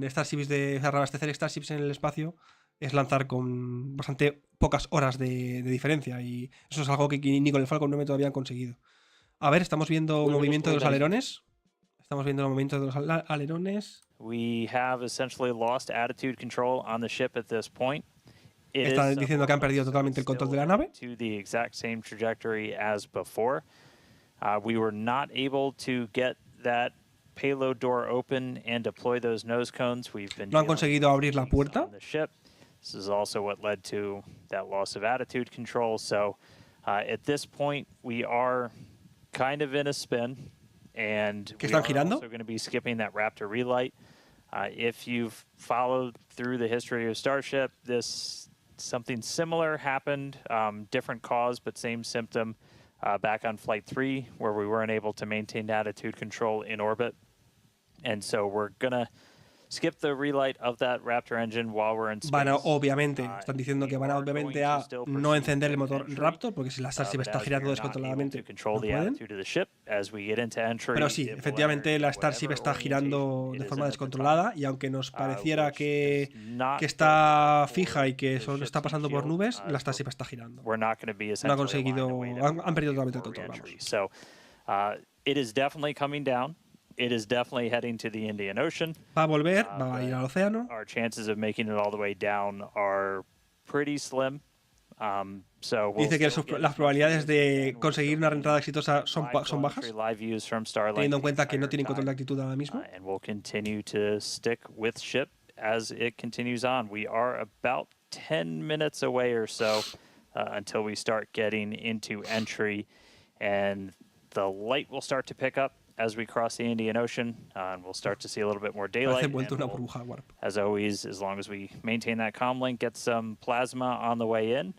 Starships reabastecer Starships en el espacio, es lanzar con bastante pocas horas de diferencia. Y eso es algo que ni con el Falcon 9 todavía han conseguido. A ver, estamos viendo movimiento de los alerones. Estamos viendo el movimiento de los alerones. We have essentially lost attitude control on the ship at this point. Están diciendo que han perdido totalmente el control de la nave. To the exact same trajectory as before. We were not able to get that payload door open and deploy those nose cones. No han conseguido abrir la puerta. This is also what led to that loss of attitude control. So at this point we are kind of in a spin, and we are also going to be skipping that Raptor relight. If you've followed through the history of Starship, something similar happened, different cause but same symptom, back on Flight 3, where we weren't able to maintain attitude control in orbit. And so we're gonna skip the relight of that Raptor engine while we're in space. Van a, obviamente, están diciendo que van a obviamente a no encender el motor Raptor, porque si la Starship está girando descontroladamente no pueden. Pero sí, efectivamente la Starship está girando de forma descontrolada, y aunque nos pareciera que está fija y que solo está pasando por nubes, la Starship está girando. No ha conseguido, han perdido totalmente el control, vamos. So, it is definitely coming down. It is definitely heading to the Indian Ocean. Va a volver, va a ir al océano. Our chances of making it all the way down are pretty slim. Dice que las probabilidades de conseguir una reentrada exitosa son bajas, teniendo en cuenta que no tienen control de actitud ahora mismo. And we'll continue to stick with ship as it continues on. We are about 10 minutes away or so until we start getting into entry, and the light will start to pick up as we cross the Indian Ocean, and we'll start to see a little bit more daylight. As always, as long as we maintain that comm link, get some plasma on the way in.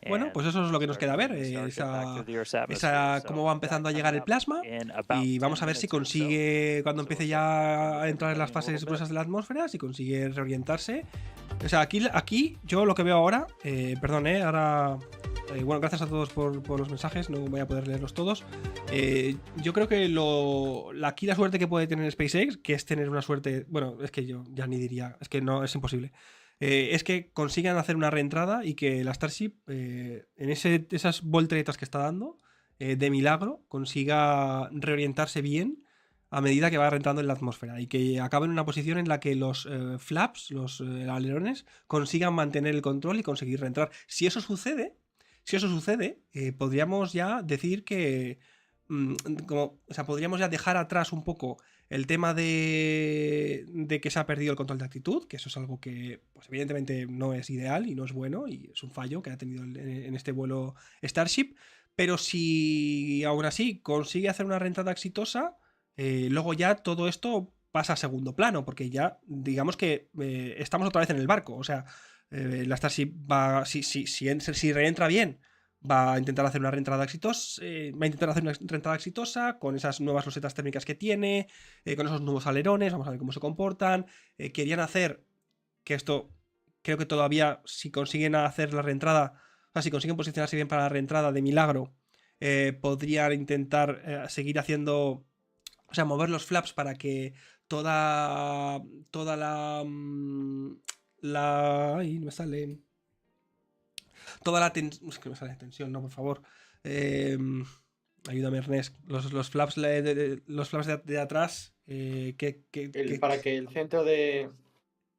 Bueno, pues eso es lo que nos queda ver, cómo va empezando a llegar el plasma, y vamos a ver si consigue, cuando empiece ya a entrar en las fases gruesas de la atmósfera, si consigue reorientarse. O sea, aquí yo lo que veo ahora, ahora... bueno, gracias a todos por los mensajes, no voy a poder leerlos todos. Yo creo que aquí la suerte que puede tener SpaceX, que es tener una suerte... Bueno, es que yo ya ni diría, es que no, es imposible. Es que consigan hacer una reentrada y que la Starship, en esas volteretas que está dando, de milagro, consiga reorientarse bien a medida que va reentrando en la atmósfera, y que acabe en una posición en la que los flaps, los alerones, consigan mantener el control y conseguir reentrar. Si eso sucede, podríamos ya decir que podríamos ya dejar atrás un poco el tema de que se ha perdido el control de actitud, que eso es algo que pues evidentemente no es ideal y no es bueno, y es un fallo que ha tenido en este vuelo Starship. Pero si aún así consigue hacer una reentrada exitosa, luego ya todo esto pasa a segundo plano, porque ya digamos que estamos otra vez en el barco. O sea, la Starship va, si reentra bien, va a intentar hacer una reentrada exitosa, con esas nuevas losetas térmicas que tiene, con esos nuevos alerones. Vamos a ver cómo se comportan. Querían hacer, que esto creo que todavía, si consiguen hacer la reentrada, o sea, si consiguen posicionarse bien para la reentrada de milagro, podrían intentar seguir haciendo, o sea, mover los flaps para que toda ahí me sale. Toda la tensión. Es que me sale tensión, no, por favor. Ayúdame, Ernest. Los flaps de atrás. Para que el centro de.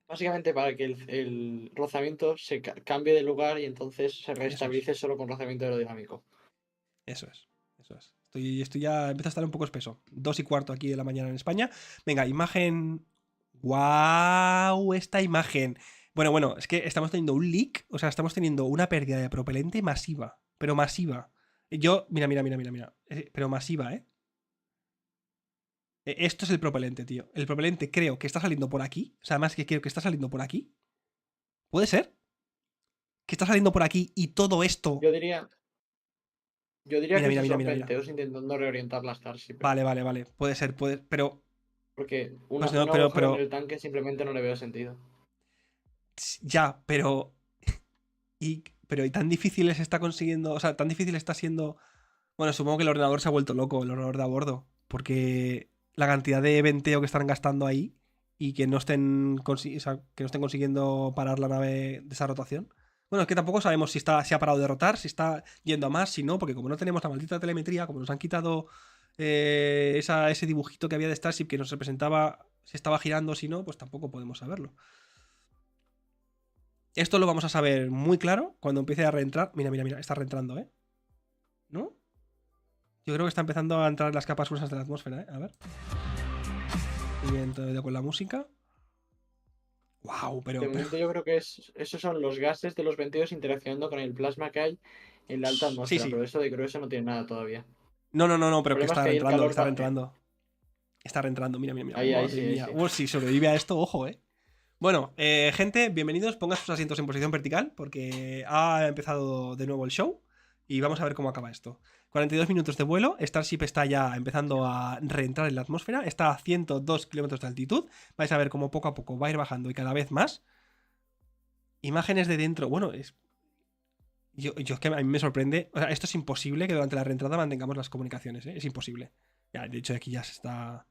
Básicamente para que el rozamiento se cambie de lugar y entonces se restabilice solo con rozamiento aerodinámico. Eso es. Estoy ya. Empieza a estar un poco espeso. 2:15 aquí de la mañana en España. Venga, imagen. ¡Guau! Esta imagen. Bueno, es que estamos teniendo un leak, o sea, estamos teniendo una pérdida de propelente masiva, pero masiva. Mira. Pero masiva, ¿eh? Esto es el propelente, tío. El propelente creo que está saliendo por aquí. O sea, además que creo que está saliendo por aquí. ¿Puede ser? Que está saliendo por aquí y todo esto... Yo diría que son venteos intentando reorientar la Starship. Vale. Puede ser, pero... Porque pues un agujero en el tanque simplemente no le veo sentido. Ya, pero... Pero tan difícil está consiguiendo... O sea, tan difícil está siendo... Bueno, supongo que el ordenador se ha vuelto loco, el ordenador de a bordo. Porque la cantidad de venteo que están gastando ahí y que no estén consiguiendo parar la nave de esa rotación. Bueno, es que tampoco sabemos si ha parado de rotar, si está yendo a más, si no, porque como no tenemos la maldita telemetría, como nos han quitado ese dibujito que había de Starship que nos representaba si estaba girando o si no, pues tampoco podemos saberlo. Esto lo vamos a saber muy claro cuando empiece a reentrar. Mira, está reentrando, ¿eh? ¿No? Yo creo que está empezando a entrar en las capas gruesas de la atmósfera, ¿eh? A ver. Y bien, todo con la música. Wow, pero... De momento yo creo que esos son los gases de los venteos interaccionando con el plasma que hay en la alta atmósfera, pero eso de grueso no tiene nada todavía. No, pero que está reentrando, Está reentrando, mira. Ahí, sí. Si sobrevive a esto, ojo, Bueno, gente, bienvenidos. Pongan sus asientos en posición vertical porque ha empezado de nuevo el show y vamos a ver cómo acaba esto. 42 minutos de vuelo, Starship está ya empezando a reentrar en la atmósfera, está a 102 kilómetros de altitud, vais a ver cómo poco a poco va a ir bajando y cada vez más. Imágenes de dentro, bueno, yo es que a mí me sorprende, o sea, esto es imposible que durante la reentrada mantengamos las comunicaciones, es imposible. Ya, de hecho aquí ya está.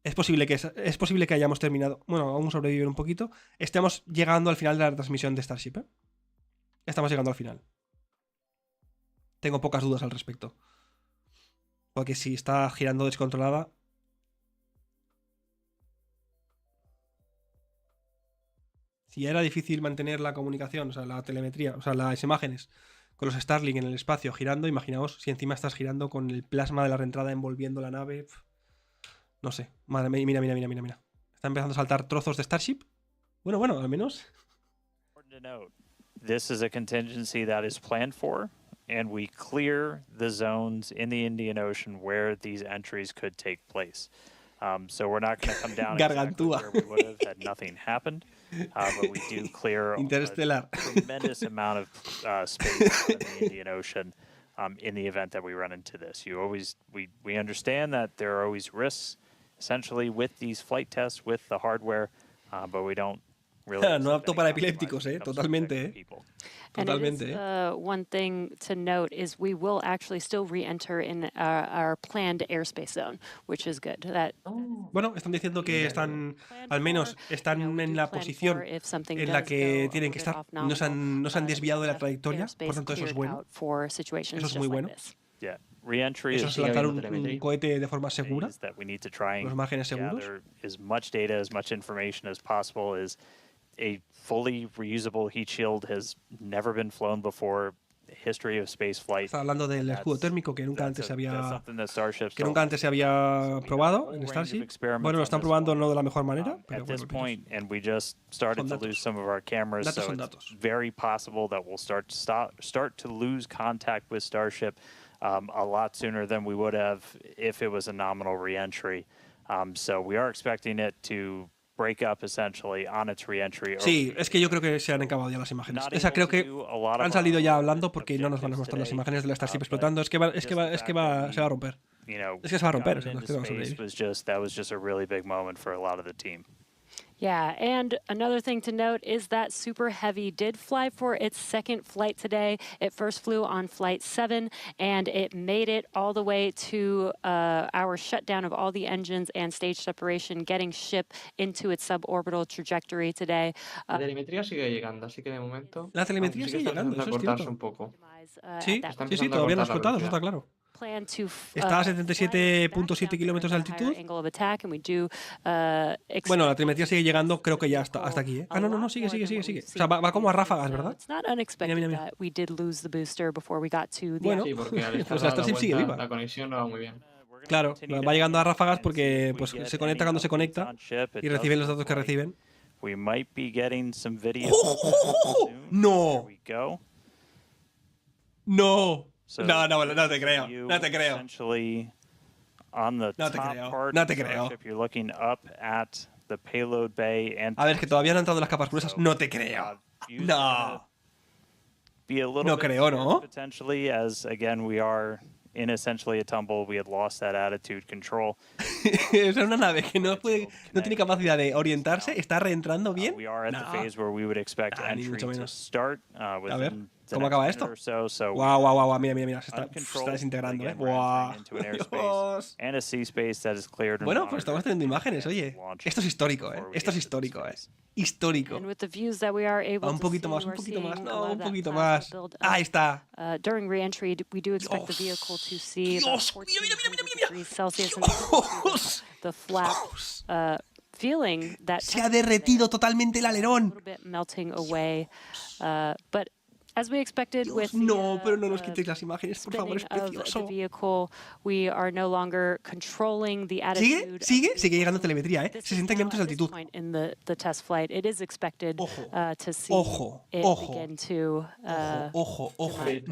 Es posible que hayamos terminado, bueno, aún sobrevivir un poquito, estemos llegando al final de la transmisión de Starship, Estamos llegando al final. Tengo pocas dudas al respecto. Porque si está girando descontrolada... Si ya era difícil mantener la comunicación, o sea, la telemetría, o sea, las imágenes con los Starlink en el espacio girando, imaginaos si encima estás girando con el plasma de la reentrada envolviendo la nave. No sé. Madre mía, mira. Está empezando a saltar trozos de Starship. Bueno, al menos. This is a contingency that is planned for. And we clear the zones in the Indian Ocean where these entries could take place. So we're not going to come down exactly where we would have had nothing happened, but we do clear a tremendous amount of space in the Indian Ocean in the event that we run into this. We understand that there are always risks, essentially, with these flight tests, with the hardware, but we don't. No apto para epilépticos, totalmente, Totalmente. One thing to note is we will actually still re-enter in our planned airspace zone, which is good. Bueno, están diciendo que al menos están en la posición en la que tienen que estar. No se han desviado de la trayectoria, por tanto eso es bueno. Eso es muy bueno. Eso es lanzar un cohete de forma segura, los márgenes seguros. As much data, as much information as possible is a fully reusable heat shield has never been flown before. History of space flight. Está hablando del escudo térmico que nunca antes se había probado en Starship. Bueno, lo están probando no de la mejor manera, pero bueno, point, and we just started to lose some of our cameras, so it's very possible that we'll start to lose contact with Starship a lot sooner than we would have if it was a nominal re-entry. So we are expecting it to break up essentially on its re-entry. Sí, es que yo creo que se han acabado ya las imágenes. Esa creo que han salido ya hablando porque no nos van a mostrar las imágenes de la Starship explotando. Se va a romper. Es que se va a romper. That was just a really big moment for a lot of the team. Yeah, and another thing to note is that Super Heavy did fly for its second flight today. It first flew on flight 7, and it made it all the way to our shutdown of all the engines and stage separation, getting ship into its suborbital trajectory today. La telemetría sigue llegando, así que de momento... La telemetría sigue llegando, eso es cierto. Un poco. Sí, todavía no ha explotado, eso está claro. Está a 77.7 kilómetros de altitud. Bueno, la telemetría sigue llegando, creo que ya hasta aquí, No, sigue. O sea, va como a ráfagas, ¿verdad? Mira. Bueno, pues la Starship sigue viva. La conexión no va muy bien. Claro, va llegando a ráfagas porque pues, se conecta cuando se conecta y reciben los datos que reciben. ¡No! No. So No te creo. you No te creo. Essentially, on the No te top creo. part No of te the creo. Starship, you're looking up at the payload bay and A ver, que todavía no han entrado las capas gruesas. No te creo. No. be a little No bit creo, scared ¿no? potentially, as again we are in essentially a tumble. We had lost that attitude control. Es una nave que no tiene capacidad de orientarse, está reentrando bien. We are at the phase where we would expect ni entry mucho to menos. start A ver, within the ¿cómo next acaba minute esto? or so. So Guau, mira, se está desintegrando, again, we're entering into an Dios. airspace and a sea space that is cleared. Bueno, pues estamos teniendo imágenes, oye. Esto es histórico, Esto es histórico, Histórico. And with the views that we are able Un to poquito see, más, un we're poquito más. seeing a No, lot un of that poquito plasma más. build up. Ahí está. During re-entry, we do expect the vehicle to see about 1400 degrees Celsius and the flap feeling that Se ha derretido totalmente el a alerón. little bit melting away, but as we expected with No, pero no nos quitéis las imágenes, por favor, es spinning of precioso. the vehicle, we are no longer controlling the attitude. Sigue llegando telemetría, 60 kilómetros de altitud. Point in the test flight, it is expected to see it begin to. Ojo.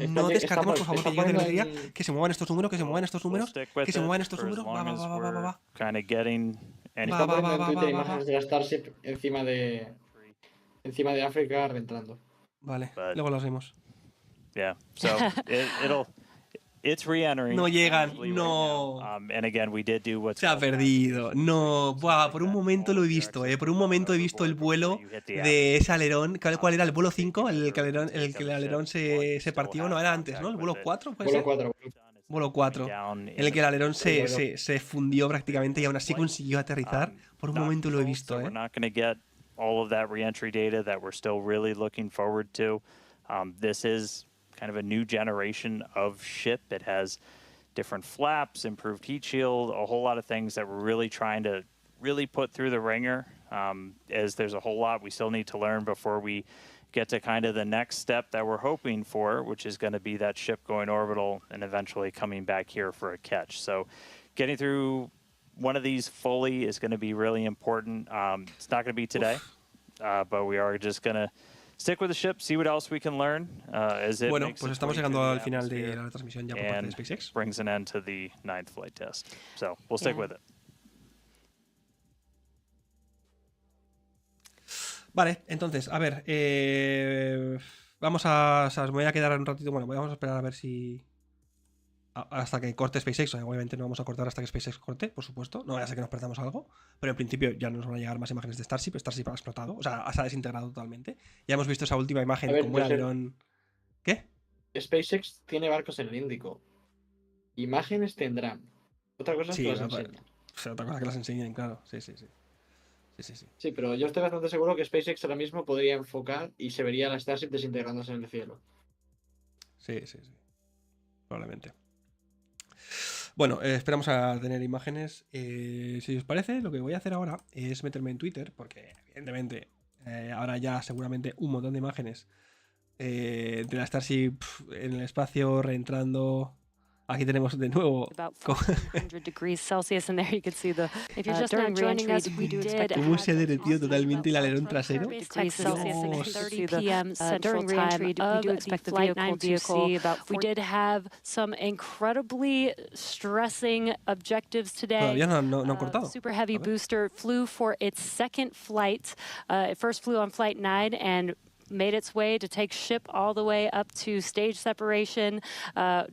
No descartemos, por favor, que llegue telemetría. Que se muevan estos números, que se muevan estos números. Que se muevan estos números. Va. Kind of getting. Está poniendo en Twitter imágenes de la Starship encima de África reentrando. Vale, luego los vemos. Yeah, so it's re-entering. No llegan, no. And again, we did do what's Se ha perdido, no. Buah, por un momento lo he visto, Por un momento he visto el vuelo de ese alerón. ¿Cuál era? ¿El vuelo 5? El que el alerón se partió. No, era antes, ¿no? ¿El vuelo 4? Vuelo 4. Vuelo 4. En el que el alerón se fundió prácticamente y aún así consiguió aterrizar. Por un momento lo he visto, We're not going to get all of that re-entry data that we're still really looking forward to. This is kind of a new generation of ship. It has different flaps, improved heat shield, a whole lot of things that we're really trying to really put through the ringer, as there's a whole lot we still need to learn before we get to kind of the next step that we're hoping for, which is going to be that ship going orbital and eventually coming back here for a catch. So getting through one of these fully is going to be really important. It's not going to be today, but we are just going to stick with the ship, see what else we can learn. Bueno, pues estamos llegando al final de la transmisión ya por parte de SpaceX. Brings an end to the 9th flight test. So we'll stick with it. Vale, entonces, a ver, me voy a quedar un ratito, bueno, vamos a esperar a ver si... Hasta que corte SpaceX, obviamente no vamos a cortar hasta que SpaceX corte, por supuesto, no vaya a ser que nos perdamos algo, pero en principio ya nos van a llegar más imágenes de Starship ha explotado, o sea, se ha desintegrado totalmente. Ya hemos visto esa última imagen como el alerón... ¿Qué? SpaceX tiene barcos en el Índico. Imágenes tendrán. Otra cosa es que las enseñen. Otra cosa que las enseñen, claro, sí. Sí, pero yo estoy bastante seguro que SpaceX ahora mismo podría enfocar y se vería la Starship desintegrándose en el cielo. Sí. Probablemente. Bueno, esperamos a tener imágenes. Si os parece, lo que voy a hacer ahora es meterme en Twitter, porque evidentemente ahora ya seguramente un montón de imágenes de la Starship en el espacio reentrando. Aquí tenemos de nuevo. ¿Cómo se ha derretido totalmente el alerón trasero? During re-entry, we do expect the Flight 9 vehicle. We did have some incredibly stressing objectives today. Todavía no han cortado. Super Heavy booster flew for its second flight. It first flew on Flight 9 and made its way to take ship all the way up to stage separation,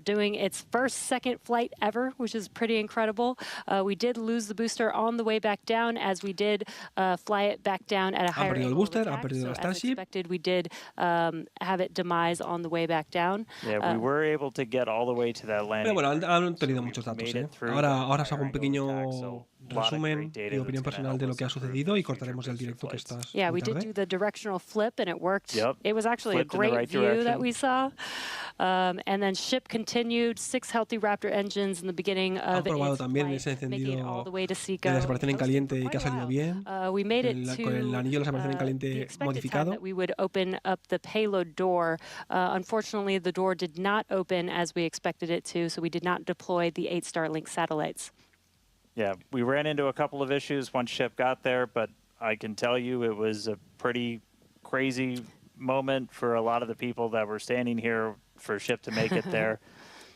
doing its second flight ever, which is pretty incredible. We did lose the booster on the way back down, as we did fly it back down at a higher angle. Ha perdido el booster, ha perdido la As Starship. expected, we did have it demise on the way back down. Yeah, we were able to get all the way to that landing. Pero bueno, han tenido muchos datos. Ahora os hago un pequeño resumen y opinión personal de lo que ha sucedido y cortaremos el directo que estás. Yeah, we did do the directional flip and it worked. Yep. It was actually a great view that we saw. And then ship continued, 6 healthy Raptor engines in the beginning of its probado también flight, ese encendido making it all the way to de la separación en caliente y que ha salido bien. We made it to con el anillo de la separación en the caliente expected modificado. time that we would open up the payload door. Unfortunately, the door did not open as we expected it to, so we did not deploy the 8 Starlink satellites. Yeah, we ran into a couple of issues once ship got there, but I can tell you it was a pretty crazy moment for a lot of the people that were standing here for a ship to make it there.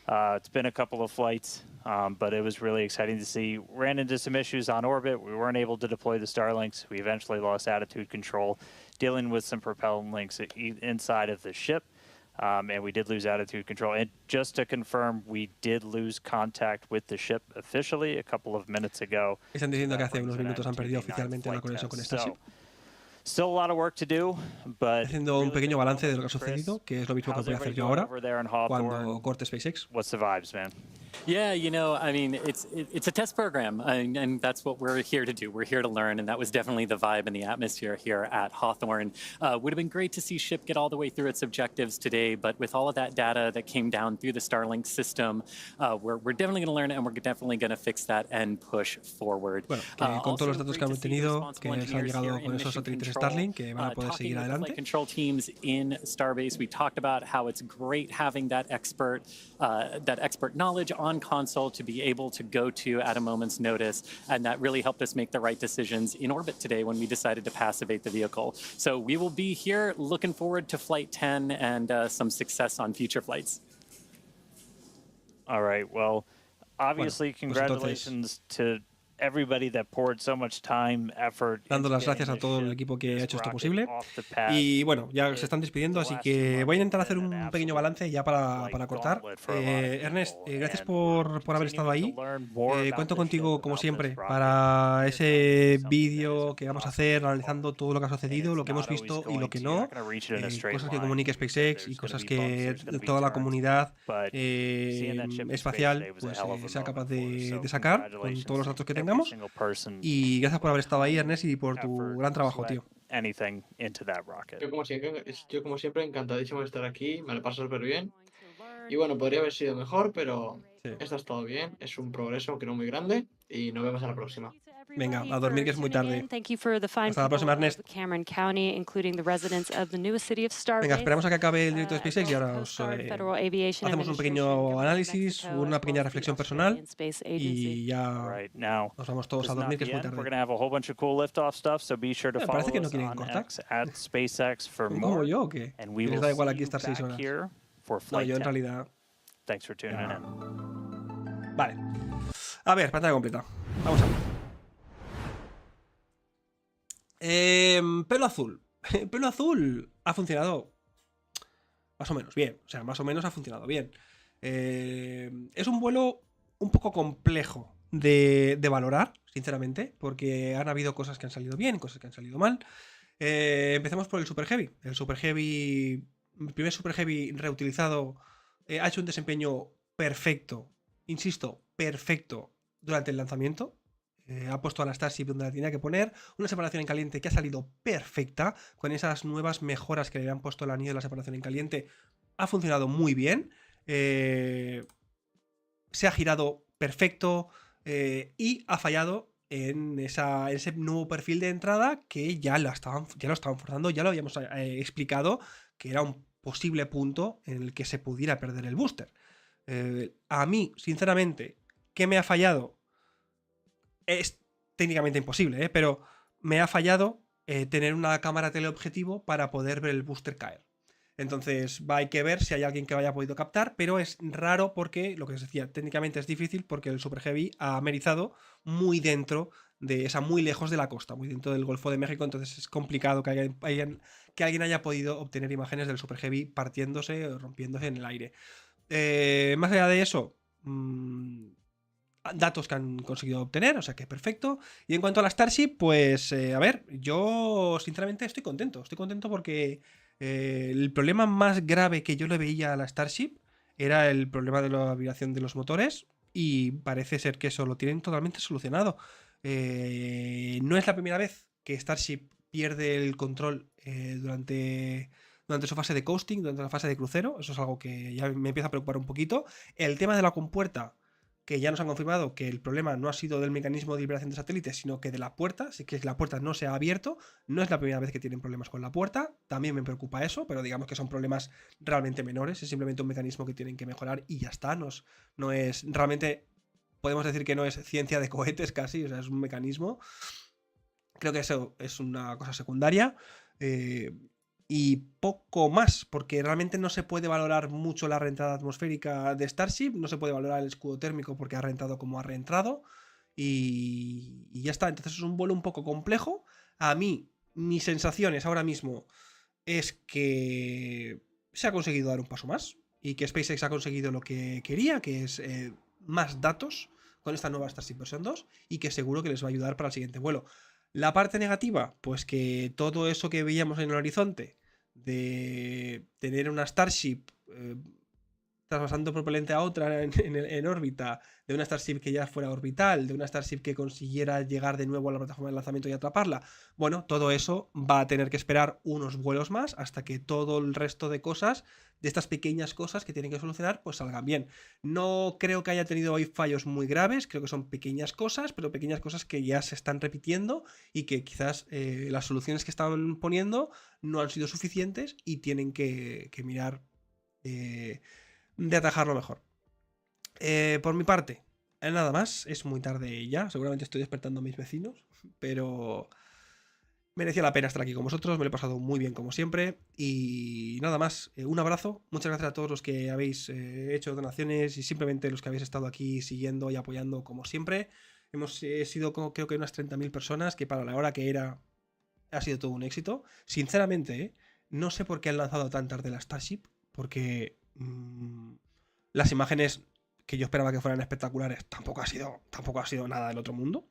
It's been a couple of flights, but it was really exciting to see. Ran into some issues on orbit. We weren't able to deploy the Starlinks. We eventually lost attitude control, dealing with some propellant links inside of the ship. And we did lose attitude control. And just to confirm, we did lose contact with the ship officially a couple of minutes ago. Están diciendo que hace unos minutos han perdido oficialmente la conexión con Starship. Still a lot of work to do, but haciendo un pequeño balance de lo que ha sucedido, que es lo mismo que voy a hacer yo ahora cuando corte SpaceX. What's the vibes, man? Yeah, you know, I mean, it's a test program, and that's what we're here to do. We're here to learn, and that was definitely the vibe and the atmosphere here at Hawthorne. Would have been great to see ship get all the way through its objectives today, but with all of that data that came down through the Starlink system, we're definitely going to learn it, and we're definitely going to fix that and push forward. Bueno, que con todos los datos que han obtenido, que se han llegado con esos satélites Starlink, que van a poder seguir adelante. Control teams in Starbase, we talked about how it's great having that expert knowledge on console to be able to go to at a moment's notice, and that really helped us make the right decisions in orbit today when we decided to passivate the vehicle. So we will be here looking forward to Flight 10 and some success on future flights. All right, well, obviously, congratulations to everybody that poured so much time, effort. Dando las gracias a todo el equipo que ha hecho esto posible. Y bueno, ya se están despidiendo, así que voy a intentar hacer un pequeño balance ya para cortar. Ernest, gracias por haber estado ahí. Cuento contigo, como siempre, para ese vídeo que vamos a hacer analizando todo lo que ha sucedido, lo que hemos visto y lo que no. Cosas que comunique SpaceX y cosas que toda la comunidad espacial pues, sea capaz de sacar con todos los datos que tenga. Y gracias por haber estado ahí, Ernest, y por tu gran trabajo, tío. Yo como siempre encantadísimo de estar aquí, me lo paso súper bien. Y bueno, podría haber sido mejor, pero esto es todo bien, es un progreso que no muy grande y nos vemos a la próxima. Venga, a dormir que es muy tarde. Hasta la próxima, Ernest. Venga, esperamos a que acabe el directo de SpaceX y ahora hacemos un pequeño análisis, una pequeña reflexión personal y ya nos vamos todos a dormir que es muy tarde. Me parece que no quieren cortar. ¿Como yo o qué? ¿Les da igual aquí estar 6 horas? No, yo en realidad... Vale. A ver, pantalla completa. Vamos a ver. Pelo azul. Pelo azul ha funcionado más o menos bien. O sea, más o menos ha funcionado bien. Es un vuelo un poco complejo de valorar, sinceramente, porque han habido cosas que han salido bien, cosas que han salido mal. Empecemos por el Super Heavy. El primer Super Heavy reutilizado ha hecho un desempeño perfecto, insisto, perfecto durante el lanzamiento. Ha puesto a la Starship donde la tenía que poner, una separación en caliente que ha salido perfecta, con esas nuevas mejoras que le han puesto el anillo de la separación en caliente, ha funcionado muy bien, se ha girado perfecto y ha fallado en ese nuevo perfil de entrada que ya lo estaban forzando, ya lo habíamos explicado, que era un posible punto en el que se pudiera perder el booster. A mí, sinceramente, ¿qué me ha fallado? Es técnicamente imposible, pero me ha fallado tener una cámara teleobjetivo para poder ver el booster caer. Entonces hay que ver si hay alguien que lo haya podido captar, pero es raro porque, lo que os decía, técnicamente es difícil porque el Super Heavy ha amerizado muy dentro muy lejos de la costa, muy dentro del Golfo de México, entonces es complicado que alguien haya podido obtener imágenes del Super Heavy partiéndose o rompiéndose en el aire. Más allá de eso, datos que han conseguido obtener, o sea que perfecto. Y en cuanto a la Starship, pues a ver, yo sinceramente estoy contento porque el problema más grave que yo le veía a la Starship era el problema de la vibración de los motores y parece ser que eso lo tienen totalmente solucionado. No es la primera vez que Starship pierde el control durante su fase de coasting, durante la fase de crucero. Eso es algo que ya me empieza a preocupar un poquito. El tema de la compuerta, que ya nos han confirmado que el problema no ha sido del mecanismo de vibración de satélites, sino que de la puerta, así que la puerta no se ha abierto, no es la primera vez que tienen problemas con la puerta, también me preocupa eso, pero digamos que son problemas realmente menores, es simplemente un mecanismo que tienen que mejorar y ya está, no es realmente, podemos decir que no es ciencia de cohetes casi, o sea, es un mecanismo, creo que eso es una cosa secundaria, y poco más, porque realmente no se puede valorar mucho la reentrada atmosférica de Starship, no se puede valorar el escudo térmico porque ha reentrado como ha reentrado, y ya está. Entonces es un vuelo un poco complejo. A mí, mis sensaciones ahora mismo es que se ha conseguido dar un paso más y que SpaceX ha conseguido lo que quería, que es más datos con esta nueva Starship versión 2, y que seguro que les va a ayudar para el siguiente vuelo. La parte negativa, pues que todo eso que veíamos en el horizonte de tener una Starship traspasando propelente a otra en órbita, de una Starship que ya fuera orbital, de una Starship que consiguiera llegar de nuevo a la plataforma de lanzamiento y atraparla, bueno, todo eso va a tener que esperar unos vuelos más hasta que todo el resto de cosas, de estas pequeñas cosas que tienen que solucionar, pues salgan bien. No creo que haya tenido hoy fallos muy graves, creo que son pequeñas cosas, pero pequeñas cosas que ya se están repitiendo y que quizás las soluciones que estaban poniendo no han sido suficientes y tienen que mirar de atajarlo mejor. Por mi parte, nada más, es muy tarde ya, seguramente estoy despertando a mis vecinos, pero merecía la pena estar aquí con vosotros, me lo he pasado muy bien como siempre, y nada más, un abrazo, muchas gracias a todos los que habéis hecho donaciones y simplemente los que habéis estado aquí siguiendo y apoyando como siempre. Hemos sido creo que unas 30.000 personas, que para la hora que era ha sido todo un éxito. Sinceramente, no sé por qué han lanzado tan tarde la Starship, porque las imágenes que yo esperaba que fueran espectaculares tampoco ha sido nada del otro mundo.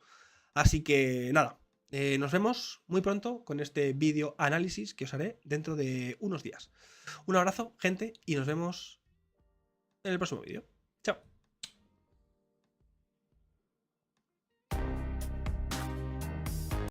Así que nada, nos vemos muy pronto con este vídeo análisis que os haré dentro de unos días. Un abrazo, gente, y nos vemos en el próximo vídeo.